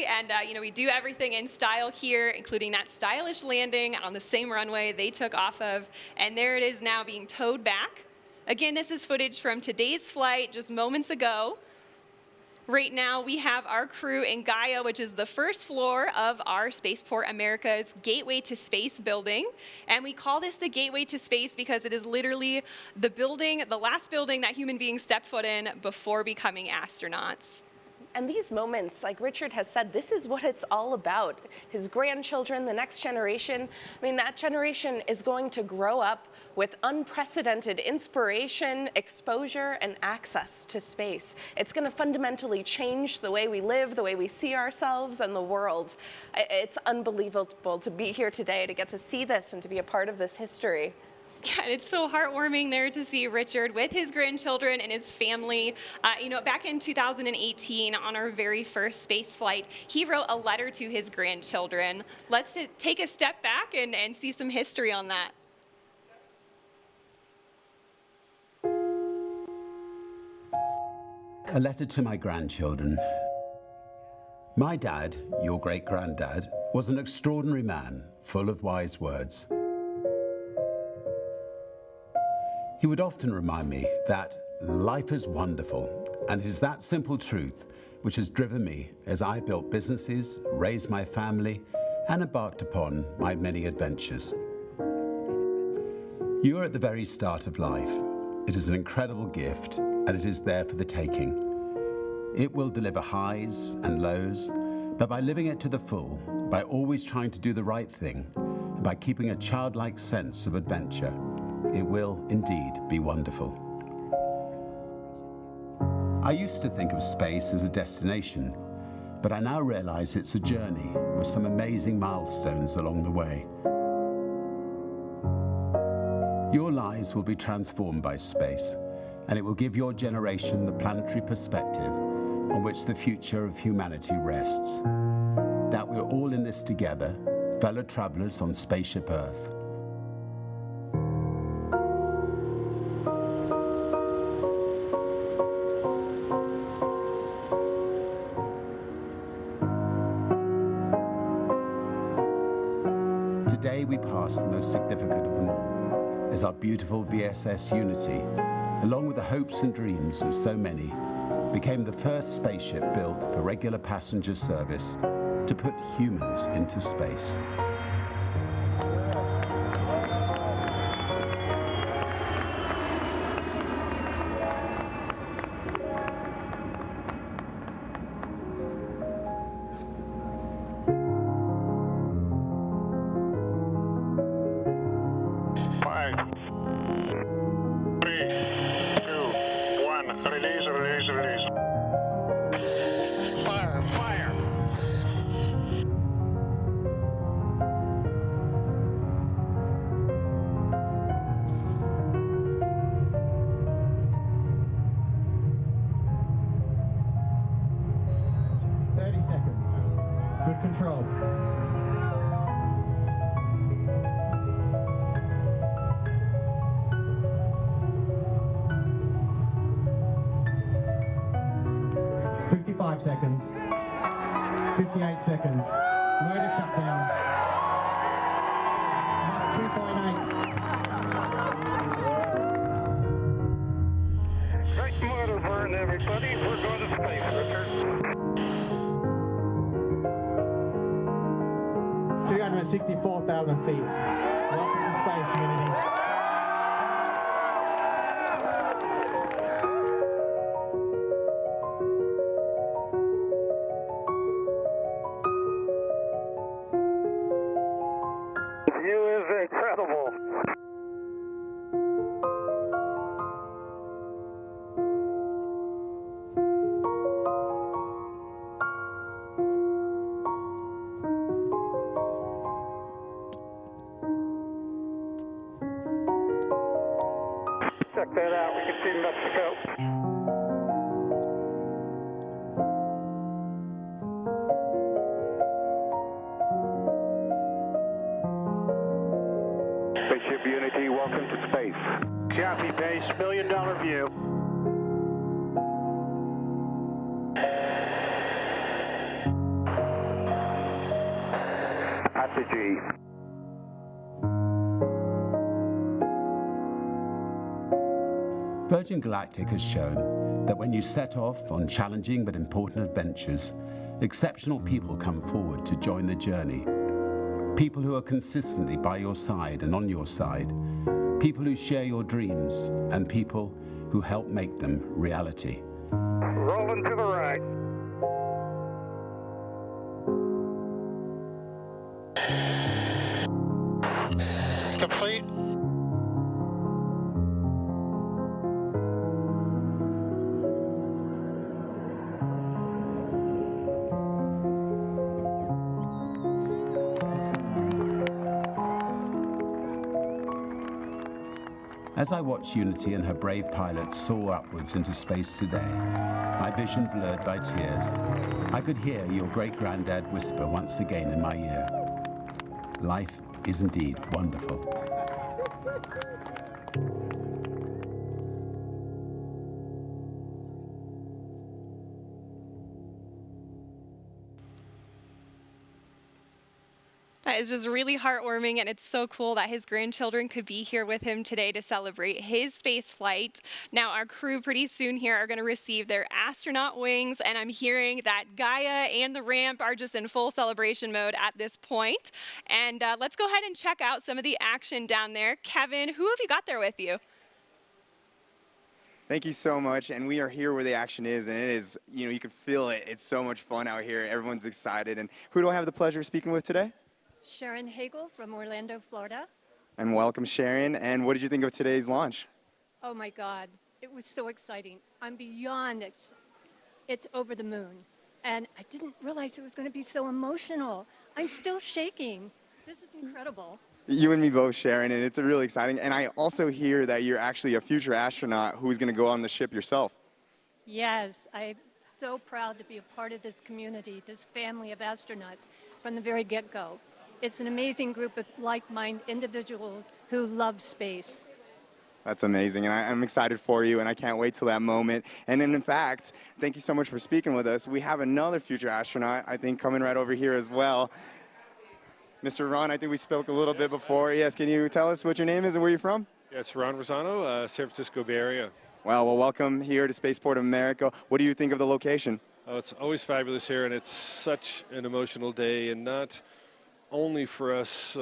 And we do everything in style here, including that stylish landing on the same runway they took off of. And there it is now being towed back. Again, this is footage from today's flight just moments ago. Right now, we have our crew in Gaia, which is the first floor of our Spaceport America's Gateway to Space building. And we call this the Gateway to Space because it is literally the last building that human beings step foot in before becoming astronauts. And these moments, like Richard has said, this is what it's all about. His grandchildren, the next generation. I mean, that generation is going to grow up with unprecedented inspiration, exposure, and access to space. It's going to fundamentally change the way we live, the way we see ourselves and the world. It's unbelievable to be here today, to get to see this and to be a part of this history. Yeah, it's so heartwarming there to see Richard with his grandchildren and his family. You know, back in 2018, on our very first space flight, he wrote a letter to his grandchildren. Let's take a step back and see some history on that. A letter to my grandchildren. My dad, your great-granddad, was an extraordinary man, full of wise words. He would often remind me that life is wonderful, and it is that simple truth which has driven me as I built businesses, raised my family, and embarked upon my many adventures. You are at the very start of life. It is an incredible gift, and it is there for the taking. It will deliver highs and lows, but by living it to the full, by always trying to do the right thing, and by keeping a childlike sense of adventure, it will indeed be wonderful. I used to think of space as a destination, but I now realize it's a journey with some amazing milestones along the way. Your lives will be transformed by space, and it will give your generation the planetary perspective on which the future of humanity rests. That we're all in this together, fellow travelers on Spaceship Earth. Today we pass the most significant of them all, as our beautiful VSS Unity, along with the hopes and dreams of so many, became the first spaceship built for regular passenger service to put humans into space. Control. Seconds. 58 seconds. Motor shut down. Mach 2.8. Great motor burn, everybody. We're going to space, Richard. 264,000 feet. Welcome to space, Unity. Check that out. We can see Mexico. Spaceship Unity, welcome to space. Copy, base. $1 million view. At the G. Virgin Galactic has shown that when you set off on challenging but important adventures, exceptional people come forward to join the journey. People who are consistently by your side and on your side. People who share your dreams and people who help make them reality. Rolling to the right. As I watched Unity and her brave pilots soar upwards into space today, my vision blurred by tears, I could hear your great-granddad whisper once again in my ear, "Life is indeed wonderful." That is just really heartwarming, and it's so cool that his grandchildren could be here with him today to celebrate his space flight. Now, our crew pretty soon here are going to receive their astronaut wings, and I'm hearing that Gaia and the ramp are just in full celebration mode at this point. And let's go ahead and check out some of the action down there. Kevin, who have you got there with you? Thank you so much, and we are here where the action is, and it is, you can feel it. It's so much fun out here. Everyone's excited. And who do I have the pleasure of speaking with today? Sharon Hagel from Orlando, Florida. And welcome, Sharon. And what did you think of today's launch? Oh my God, it was so exciting. I'm beyond it's over the moon. And I didn't realize it was going to be so emotional. I'm still shaking. This is incredible. You and me both, Sharon, and it's really exciting. And I also hear that you're actually a future astronaut who's going to go on the ship yourself. Yes, I'm so proud to be a part of this community, this family of astronauts from the very get-go. It's an amazing group of like-minded individuals who love space. That's amazing, and I'm excited for you, and I can't wait till that moment. And then, in fact, thank you so much for speaking with us. We have another future astronaut, I think, coming right over here as well. Mr. Ron, I think we spoke a little bit before. Yes, can you tell us what your name is and where you're from? Yeah, it's Ron Rosano, San Francisco Bay Area. Well, welcome here to Spaceport of America. What do you think of the location? Oh, it's always fabulous here, and it's such an emotional day, and not only for us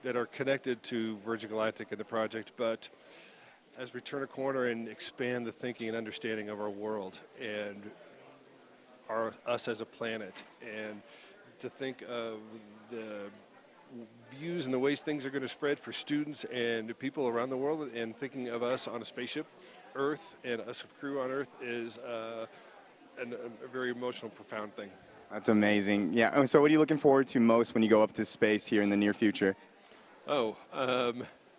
that are connected to Virgin Galactic and the project, but as we turn a corner and expand the thinking and understanding of our world and us as a planet, and to think of the views and the ways things are going to spread for students and people around the world, and thinking of us on a spaceship, Earth, and us crew on Earth is a very emotional, profound thing. That's amazing. Yeah. So what are you looking forward to most when you go up to space here in the near future? Oh,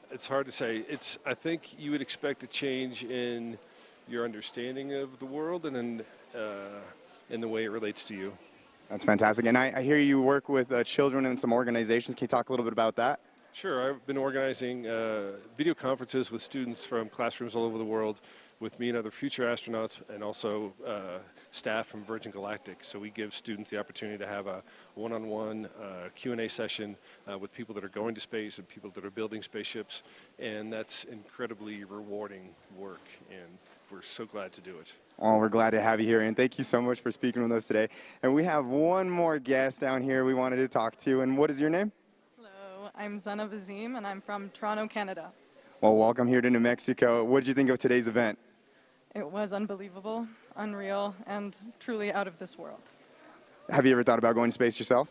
it's hard to say. I think you would expect a change in your understanding of the world and in the way it relates to you. That's fantastic. And I hear you work with children in some organizations. Can you talk a little bit about that? Sure. I've been organizing video conferences with students from classrooms all over the world with me and other future astronauts, and also staff from Virgin Galactic. So we give students the opportunity to have a one-on-one Q&A session with people that are going to space and people that are building spaceships, and that's incredibly rewarding work, and we're so glad to do it. Well, we're glad to have you here, and thank you so much for speaking with us today. And we have one more guest down here we wanted to talk to, and what is your name? Hello, I'm Zana Vazim, and I'm from Toronto, Canada. Well, welcome here to New Mexico. What did you think of today's event? It was unbelievable, unreal, and truly out of this world. Have you ever thought about going to space yourself?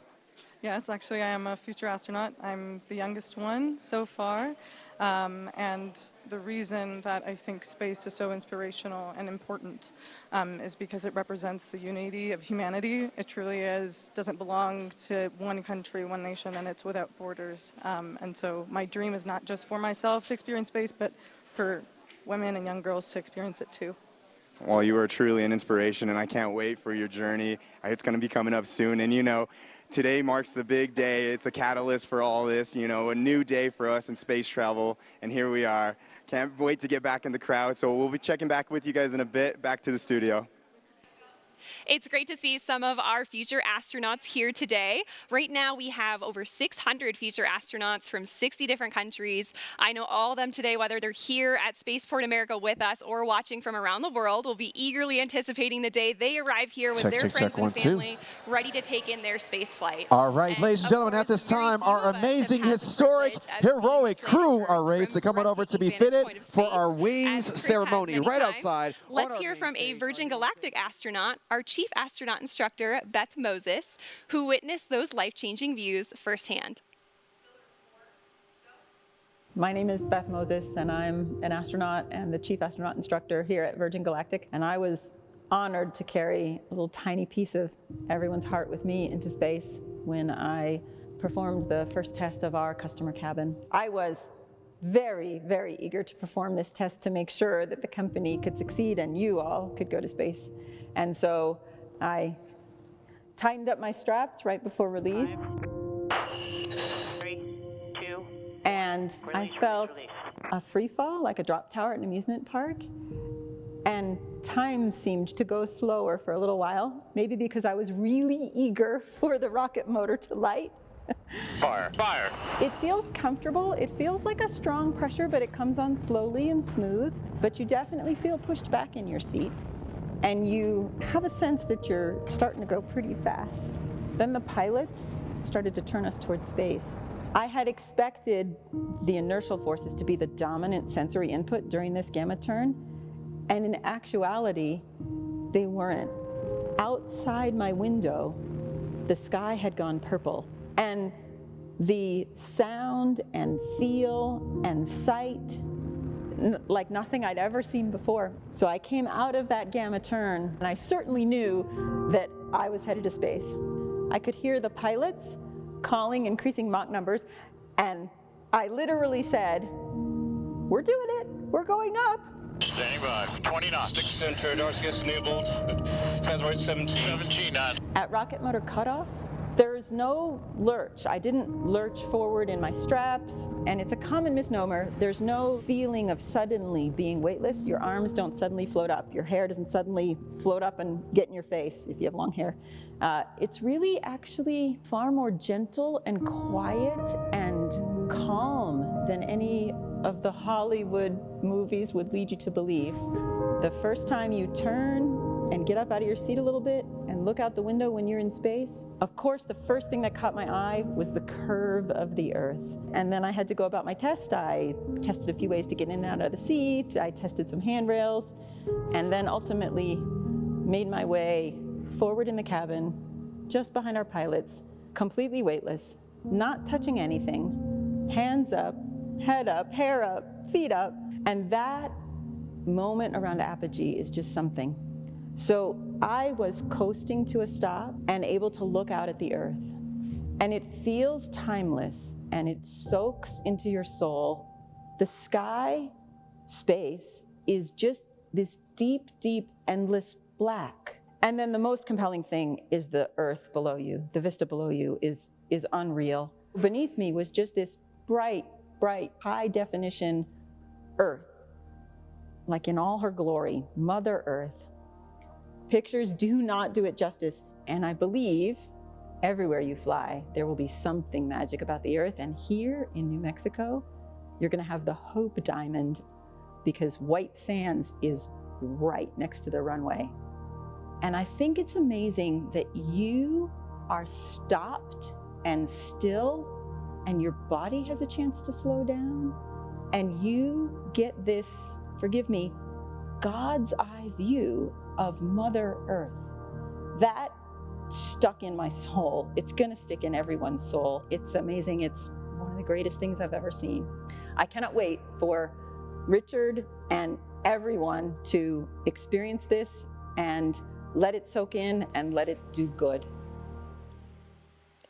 Yes, actually, I am a future astronaut. I'm the youngest one so far, and the reason that I think space is so inspirational and important is because it represents the unity of humanity. It truly doesn't belong to one country, one nation, and it's without borders. And so my dream is not just for myself to experience space, but for women and young girls to experience it too. Well, you are truly an inspiration, and I can't wait for your journey. It's going to be coming up soon, and today marks the big day. It's a catalyst for all this, a new day for us in space travel, and here we are. Can't wait to get back in the crowd, so we'll be checking back with you guys in a bit. Back to the studio. It's great to see some of our future astronauts here today. Right now, we have over 600 future astronauts from 60 different countries. I know all of them today, whether they're here at Spaceport America with us or watching from around the world, will be eagerly anticipating the day they arrive here with their friends and family, ready to take in their space flight. All right, ladies and gentlemen, at this time, our amazing, historic, heroic crew are ready to come on over to be fitted for our wings ceremony right outside. Let's hear from a Virgin Galactic astronaut, our Chief Astronaut Instructor, Beth Moses, who witnessed those life-changing views firsthand. My name is Beth Moses, and I'm an astronaut and the Chief Astronaut Instructor here at Virgin Galactic. And I was honored to carry a little tiny piece of everyone's heart with me into space when I performed the first test of our customer cabin. I was very, very eager to perform this test to make sure that the company could succeed and you all could go to space. And so I tightened up my straps right before release. 3, 2, and I felt a free fall, like a drop tower at an amusement park. And time seemed to go slower for a little while, maybe because I was really eager for the rocket motor to light. Fire. Fire. It feels comfortable. It feels like a strong pressure, but it comes on slowly and smooth. But you definitely feel pushed back in your seat. And you have a sense that you're starting to go pretty fast. Then the pilots started to turn us towards space. I had expected the inertial forces to be the dominant sensory input during this gamma turn. And in actuality, they weren't. Outside my window, the sky had gone purple. And the sound and feel and sight, like nothing I'd ever seen before. So I came out of that gamma turn, and I certainly knew that I was headed to space. I could hear the pilots calling increasing Mach numbers, and I literally said, "We're doing it, we're going up." Standing by, 20 knots. Stick center, RCS enabled, transfer 17 knots. At rocket motor cutoff, there's no lurch. I didn't lurch forward in my straps, and it's a common misnomer. There's no feeling of suddenly being weightless. Your arms don't suddenly float up. Your hair doesn't suddenly float up and get in your face if you have long hair. It's really actually far more gentle and quiet and calm than any of the Hollywood movies would lead you to believe. The first time you turn and get up out of your seat a little bit and look out the window when you're in space, of course, the first thing that caught my eye was the curve of the Earth. And then I had to go about my test. I tested a few ways to get in and out of the seat. I tested some handrails, and then ultimately made my way forward in the cabin, just behind our pilots, completely weightless, not touching anything, hands up, head up, hair up, feet up. And that moment around apogee is just something. So I was coasting to a stop and able to look out at the Earth. And it feels timeless, and it soaks into your soul. The sky, space, is just this deep, deep, endless black. And then the most compelling thing is the Earth below you. The vista below you is unreal. Beneath me was just this bright, bright, high-definition Earth, like in all her glory, Mother Earth. Pictures do not do it justice, and I believe everywhere you fly, there will be something magic about the Earth, and here in New Mexico, you're gonna have the Hope Diamond, because White Sands is right next to the runway. And I think it's amazing that you are stopped and still, and your body has a chance to slow down, and you get this, forgive me, God's eye view of Mother Earth. That stuck in my soul. It's gonna stick in everyone's soul. It's amazing. It's one of the greatest things I've ever seen. I cannot wait for Richard and everyone to experience this and let it soak in and let it do good.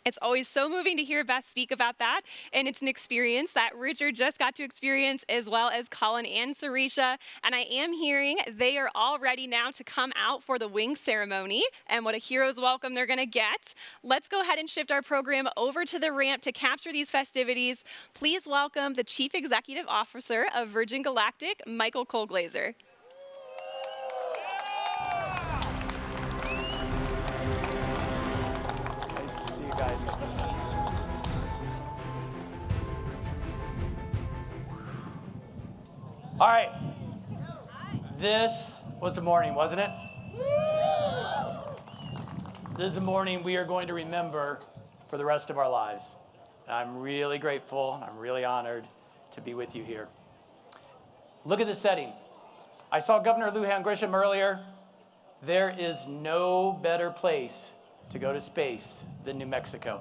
It's always so moving to hear Beth speak about that, and it's an experience that Richard just got to experience, as well as Colin and Sarisha. And I am hearing they are all ready now to come out for the wing ceremony, and what a hero's welcome they're gonna get. Let's go ahead and shift our program over to the ramp to capture these festivities. Please welcome the Chief Executive Officer of Virgin Galactic, Michael Colglazer. Guys. All right. This was a morning, wasn't it? This is a morning we are going to remember for the rest of our lives. I'm really grateful. I'm really honored to be with you here. Look at the setting. I saw Governor Lujan Grisham earlier. There is no better place to go to space than New Mexico.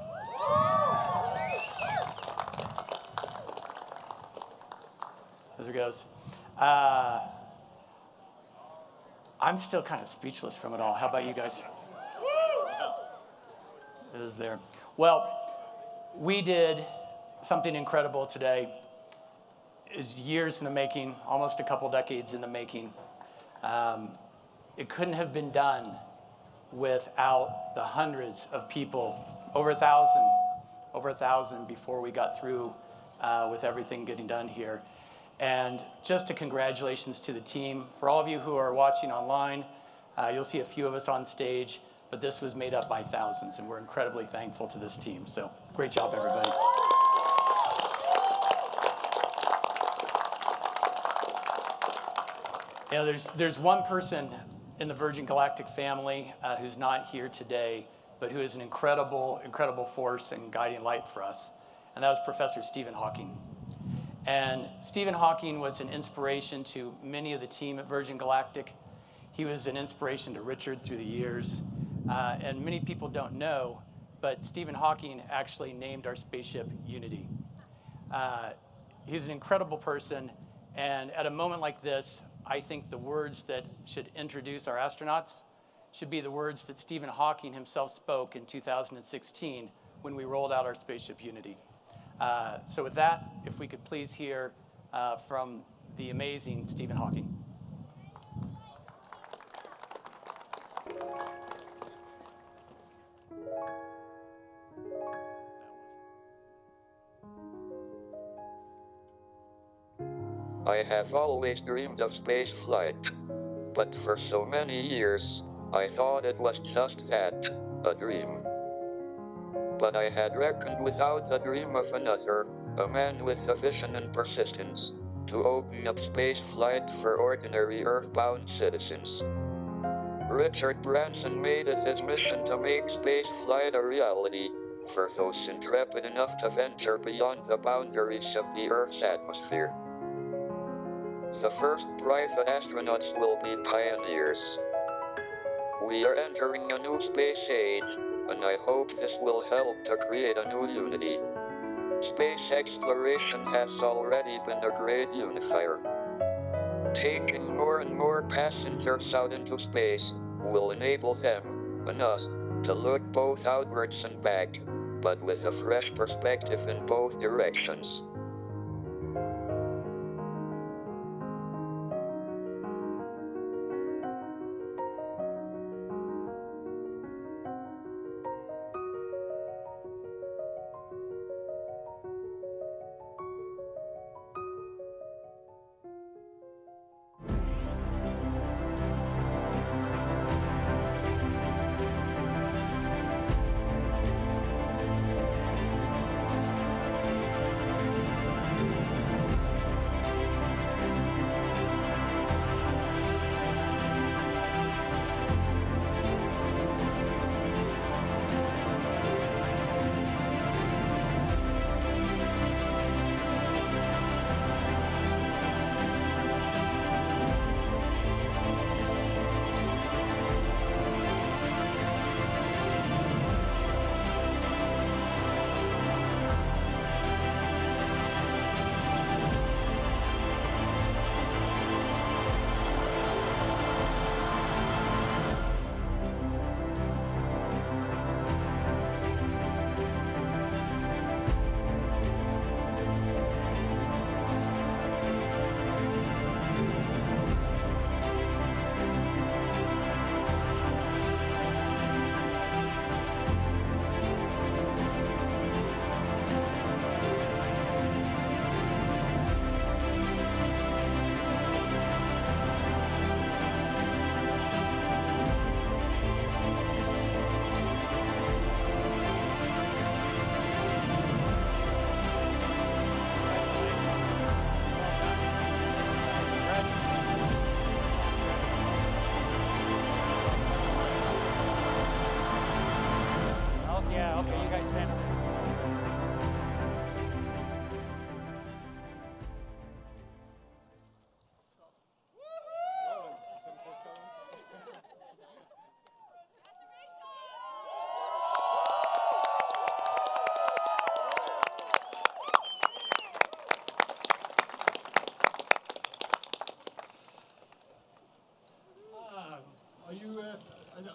There it goes. I'm still kind of speechless from it all. How about you guys? It is there. Well, we did something incredible today. is years in the making, almost a couple decades in the making. It couldn't have been done without the hundreds of people, over 1,000 before we got through with everything getting done here. And just a congratulations to the team. For all of you who are watching online, you'll see a few of us on stage, but this was made up by thousands, and we're incredibly thankful to this team. So great job, everybody. You know, there's one person in the Virgin Galactic family who's not here today, but who is an incredible, incredible force and guiding light for us, and that was Professor Stephen Hawking. And Stephen Hawking was an inspiration to many of the team at Virgin Galactic. He was an inspiration to Richard through the years. And many people don't know, but Stephen Hawking actually named our spaceship Unity. He's an incredible person, and at a moment like this, I think the words that should introduce our astronauts should be the words that Stephen Hawking himself spoke in 2016 when we rolled out our spaceship Unity. So with that, if we could please hear from the amazing Stephen Hawking. I have always dreamed of space flight, but for so many years, I thought it was just that, a dream. But I had reckoned without the dream of another, a man with a vision and persistence, to open up space flight for ordinary Earthbound citizens. Richard Branson made it his mission to make space flight a reality, for those intrepid enough to venture beyond the boundaries of the Earth's atmosphere. The first private astronauts will be pioneers. We are entering a new space age, and I hope this will help to create a new unity. Space exploration has already been a great unifier. Taking more and more passengers out into space will enable them, and us, to look both outwards and back, but with a fresh perspective in both directions.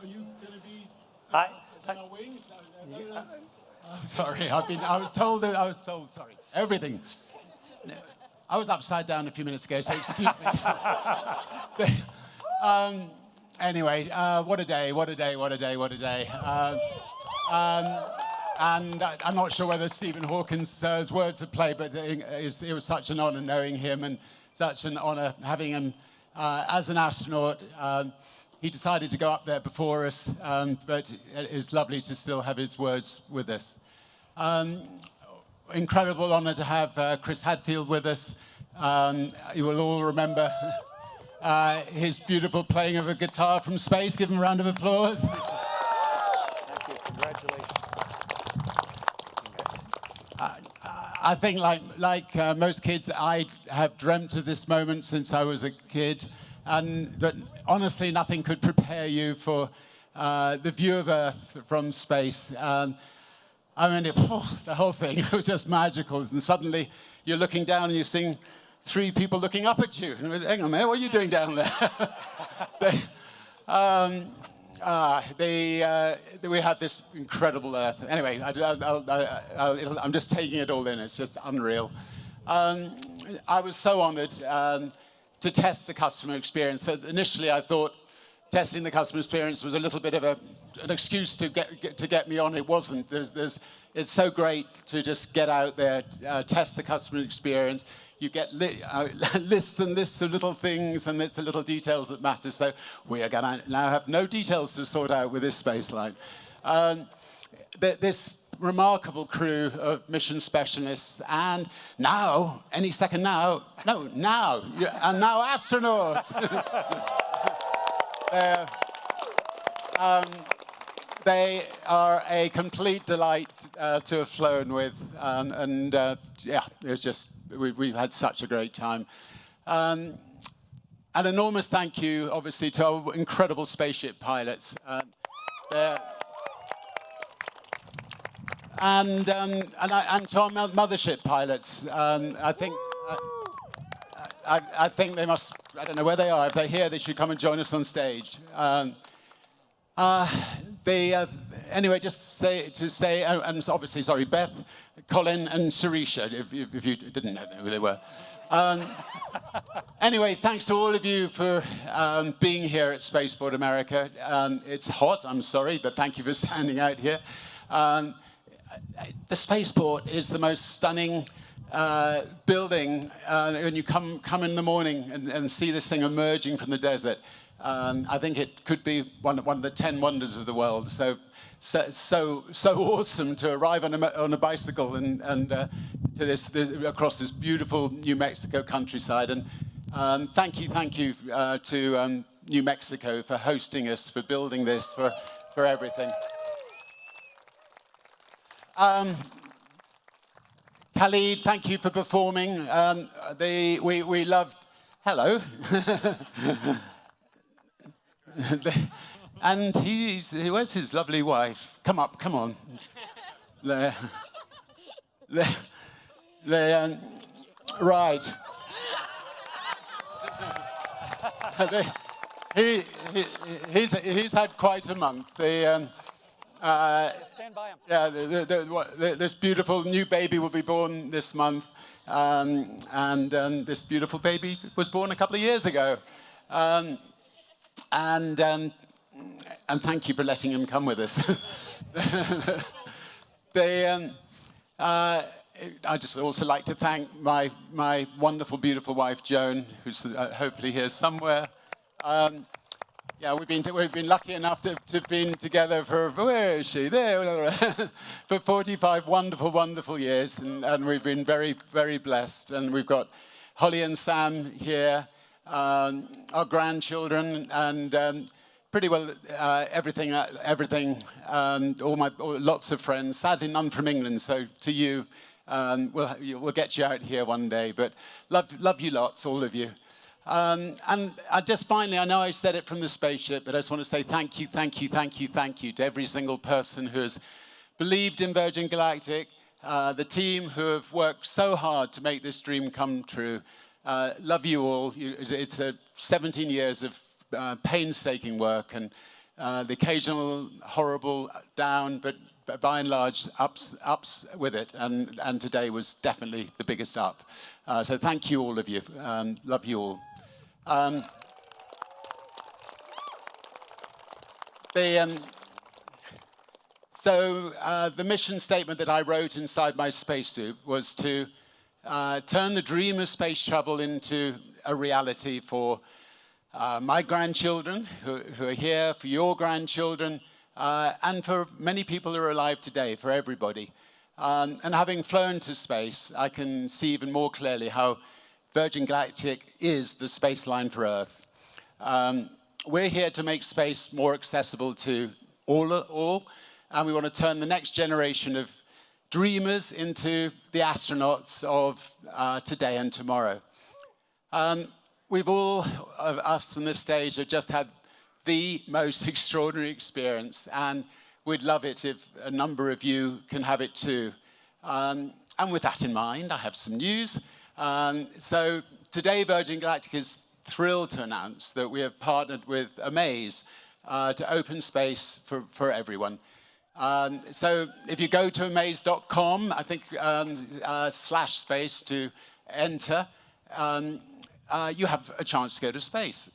Are you going to be on our wings? I'm sorry, I was told, sorry, everything. I was upside down a few minutes ago, so excuse me. Anyway, what a day, what a day, what a day, what a day. And I'm not sure whether Stephen Hawkins' words have played, but it was such an honor knowing him and such an honor having him as an astronaut. He decided to go up there before us, but it's lovely to still have his words with us. Incredible honor to have Chris Hadfield with us. You will all remember his beautiful playing of a guitar from space. Give him a round of applause. Thank you. Congratulations. I think, like most kids, I have dreamt of this moment since I was a kid, but honestly, nothing could prepare you for the view of Earth from space. I mean, the whole thing was just magical, and suddenly you're looking down and you're seeing 3 people looking up at you. And hang on a minute, what are you doing down there? We have this incredible Earth. Anyway, I'm just taking it all in. It's just unreal. I was so honored to test the customer experience. So initially, I thought testing the customer experience was a little bit of an excuse to get me on. It wasn't. It's so great to just get out there, test the customer experience. You get lists and lists of little things, and it's the little details that matter. So we are going to now have no details to sort out with this space line. This remarkable crew of mission specialists, and now, any second now, and now astronauts. They are a complete delight to have flown with, yeah, it was just, we've had such a great time. An enormous thank you, obviously, to our incredible spaceship pilots. And to our mothership pilots. I think they must, I don't know where they are. If they're here, they should come and join us on stage. Anyway, just to say, and obviously, sorry, Beth, Colin, and Sarisha, if you didn't know who they were. Anyway, thanks to all of you for being here at Spaceport America. It's hot, I'm sorry, but thank you for standing out here. The Spaceport is the most stunning building. When you come in the morning and see this thing emerging from the desert, I think it could be one of the 10 wonders of the world. So awesome to arrive on a bicycle and across this beautiful New Mexico countryside. And thank you to New Mexico for hosting us, for building this, for everything. Khalid, thank you for performing. We loved. Hello. And where's his lovely wife? Come on. Right. He's had quite a month. Stand by him. Yeah, this beautiful new baby will be born this month, and this beautiful baby was born a couple of years ago. And thank you for letting him come with us. I just would also like to thank my wonderful, beautiful wife, Joan, who's hopefully here somewhere. Yeah, we've been lucky enough to have been together for, where is she? There, for 45 wonderful, wonderful years, and we've been very, very blessed. And we've got Holly and Sam here, our grandchildren, and pretty well everything. Lots of friends. Sadly, none from England. So to you, we'll get you out here one day. But love you lots, all of you. And just finally, I know I said it from the spaceship, but I just want to say thank you to every single person who has believed in Virgin Galactic, the team who have worked so hard to make this dream come true. Love you all. It's 17 years of painstaking work, and the occasional horrible down, but by and large, ups with it, and today was definitely the biggest up. So thank you, all of you. Love you all. The mission statement that I wrote inside my spacesuit was to turn the dream of space travel into a reality for my grandchildren who are here, for your grandchildren, and for many people who are alive today, for everybody. And having flown to space, I can see even more clearly how Virgin Galactic is the space line for Earth. We're here to make space more accessible to all, and we want to turn the next generation of dreamers into the astronauts of today and tomorrow. We've all of us on this stage have just had the most extraordinary experience, and we'd love it if a number of you can have it too. And with that in mind, I have some news. So today, Virgin Galactic is thrilled to announce that we have partnered with Amaze to open space for everyone. So if you go to amaze.com, I think /space to enter, you have a chance to go to space.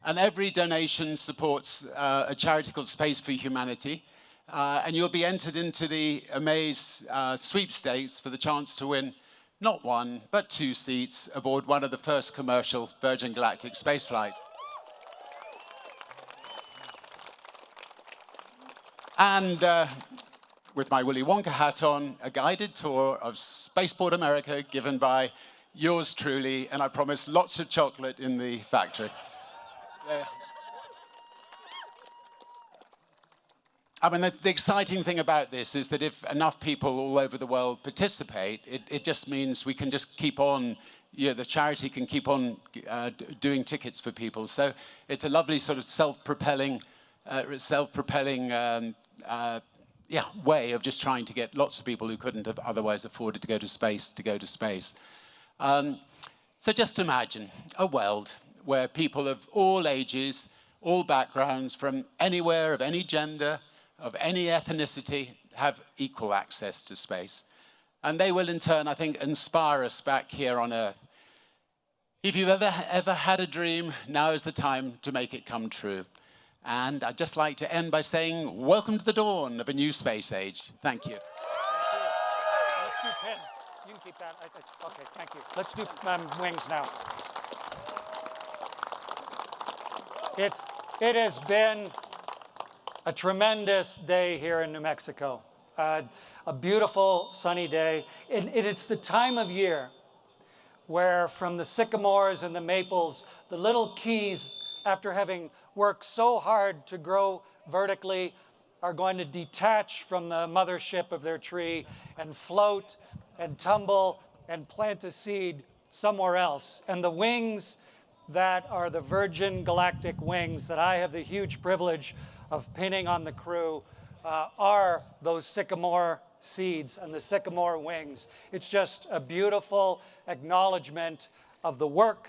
And every donation supports a charity called Space for Humanity. And you'll be entered into the Amaze sweepstakes for the chance to win not one, but 2 seats aboard one of the first commercial Virgin Galactic space flights. And with my Willy Wonka hat on, a guided tour of Spaceport America given by yours truly, and I promise lots of chocolate in the factory. I mean, the exciting thing about this is that if enough people all over the world participate, it just means we can just keep on, the charity can keep on doing tickets for people. So it's a lovely sort of self-propelling way of just trying to get lots of people who couldn't have otherwise afforded to go to space. So just imagine a world where people of all ages, all backgrounds, from anywhere, of any gender, of any ethnicity, have equal access to space. And they will in turn, I think, inspire us back here on Earth. If you've ever had a dream, now is the time to make it come true. And I'd just like to end by saying, welcome to the dawn of a new space age. Thank you. Let's do pins. You can keep that. Okay, thank you. Let's do wings now. It has been a tremendous day here in New Mexico. A beautiful sunny day. And it's the time of year where from the sycamores and the maples, the little keys, after having worked so hard to grow vertically, are going to detach from the mothership of their tree and float and tumble and plant a seed somewhere else. And the wings that are the Virgin Galactic wings that I have the huge privilege of pinning on the crew are those sycamore seeds and the sycamore wings. It's just a beautiful acknowledgement of the work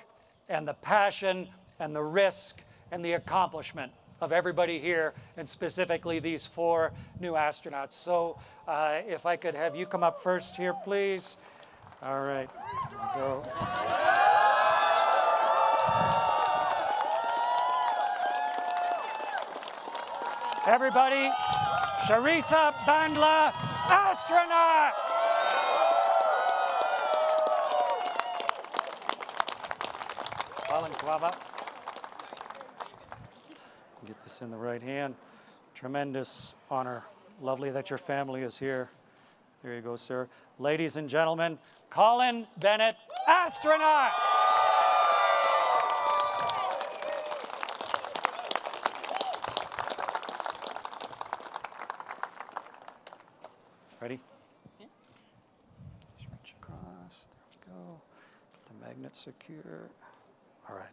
and the passion and the risk and the accomplishment of everybody here, and specifically these 4 new astronauts. So if I could have you come up first here, please. All right. Go. Everybody, Sharisa Bandla, astronaut! Balaclava. Get this in the right hand. Tremendous honor. Lovely that your family is here. There you go, sir. Ladies and gentlemen, Colin Bennett, astronaut! Ready? Yeah. Just reach across. There we go. Get the magnet secure. All right.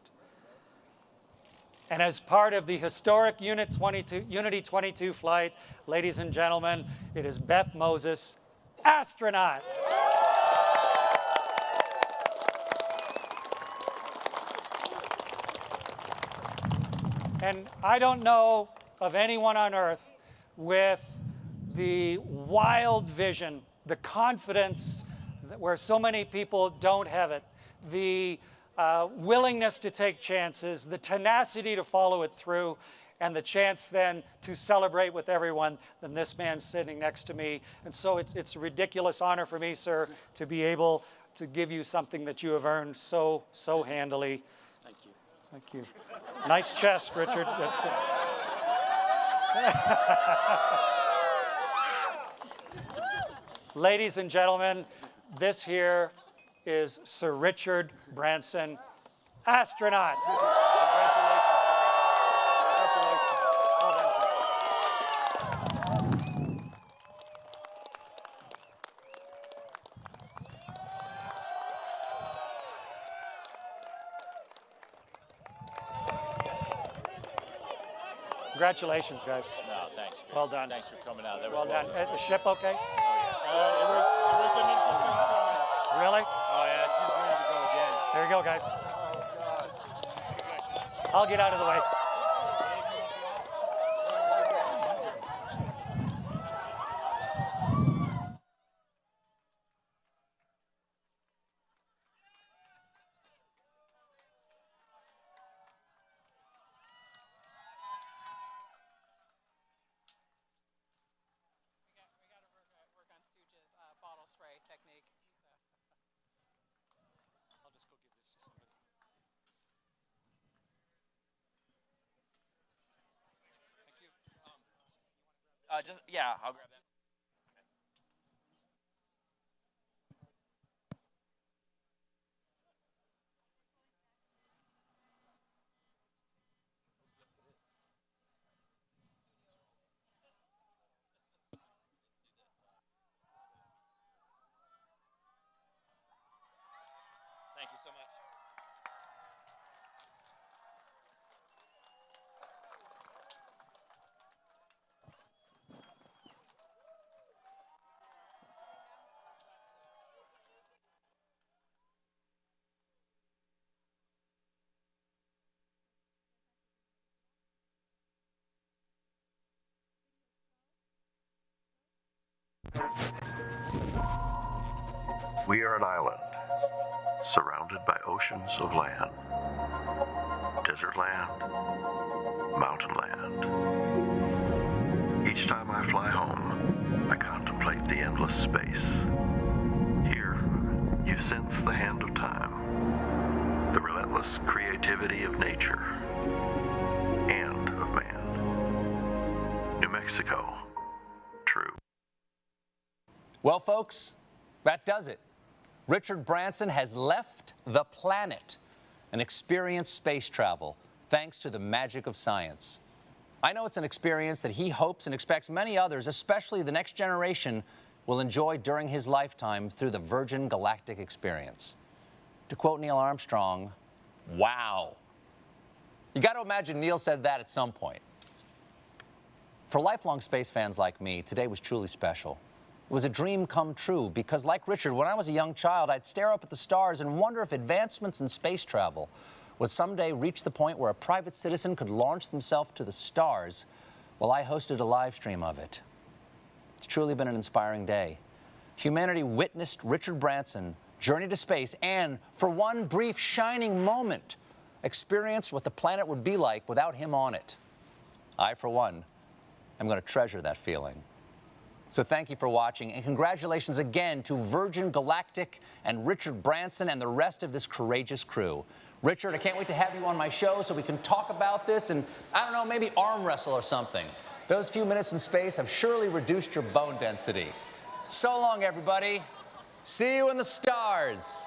And as part of the historic Unity 22 flight, ladies and gentlemen, it is Beth Moses, astronaut. And I don't know of anyone on Earth with the wild vision, the confidence where so many people don't have it, the willingness to take chances, the tenacity to follow it through, and the chance then to celebrate with everyone. Then this man sitting next to me. And so it's a ridiculous honor for me, sir, to be able to give you something that you have earned so handily. Thank you. Thank you. Nice chest, Richard. That's good. Ladies and gentlemen, this here is Sir Richard Branson, astronaut. Congratulations. Congratulations, guys. No, thanks. Chris. Well done. Thanks for coming out. That Well was done. wonderful. The ship okay? Oh, yeah. It was an interesting time. Really? Oh, yeah, she's ready to go again. There you go, guys. Oh, I'll get out of the way. Yeah, I'll grab that. Thank you so much. We are an island, surrounded by oceans of land, desert land, mountain land. Each time I fly home, I contemplate the endless space. Here, you sense the hand of time, the relentless creativity of nature, and of man. New Mexico, true. Well, folks, that does it. Richard Branson has left the planet and experienced space travel thanks to the magic of science. I know it's an experience that he hopes and expects many others, especially the next generation, will enjoy during his lifetime through the Virgin Galactic experience. To quote Neil Armstrong, wow. You got to imagine Neil said that at some point. For lifelong space fans like me, today was truly special. It was a dream come true because, like Richard, when I was a young child, I'd stare up at the stars and wonder if advancements in space travel would someday reach the point where a private citizen could launch themselves to the stars while I hosted a live stream of it. It's truly been an inspiring day. Humanity witnessed Richard Branson journey to space and, for one brief shining moment, experienced what the planet would be like without him on it. I, for one, am going to treasure that feeling. So thank you for watching, and congratulations again to Virgin Galactic and Richard Branson and the rest of this courageous crew. Richard, I can't wait to have you on my show so we can talk about this and, I don't know, maybe arm wrestle or something. Those few minutes in space have surely reduced your bone density. So long, everybody. See you in the stars.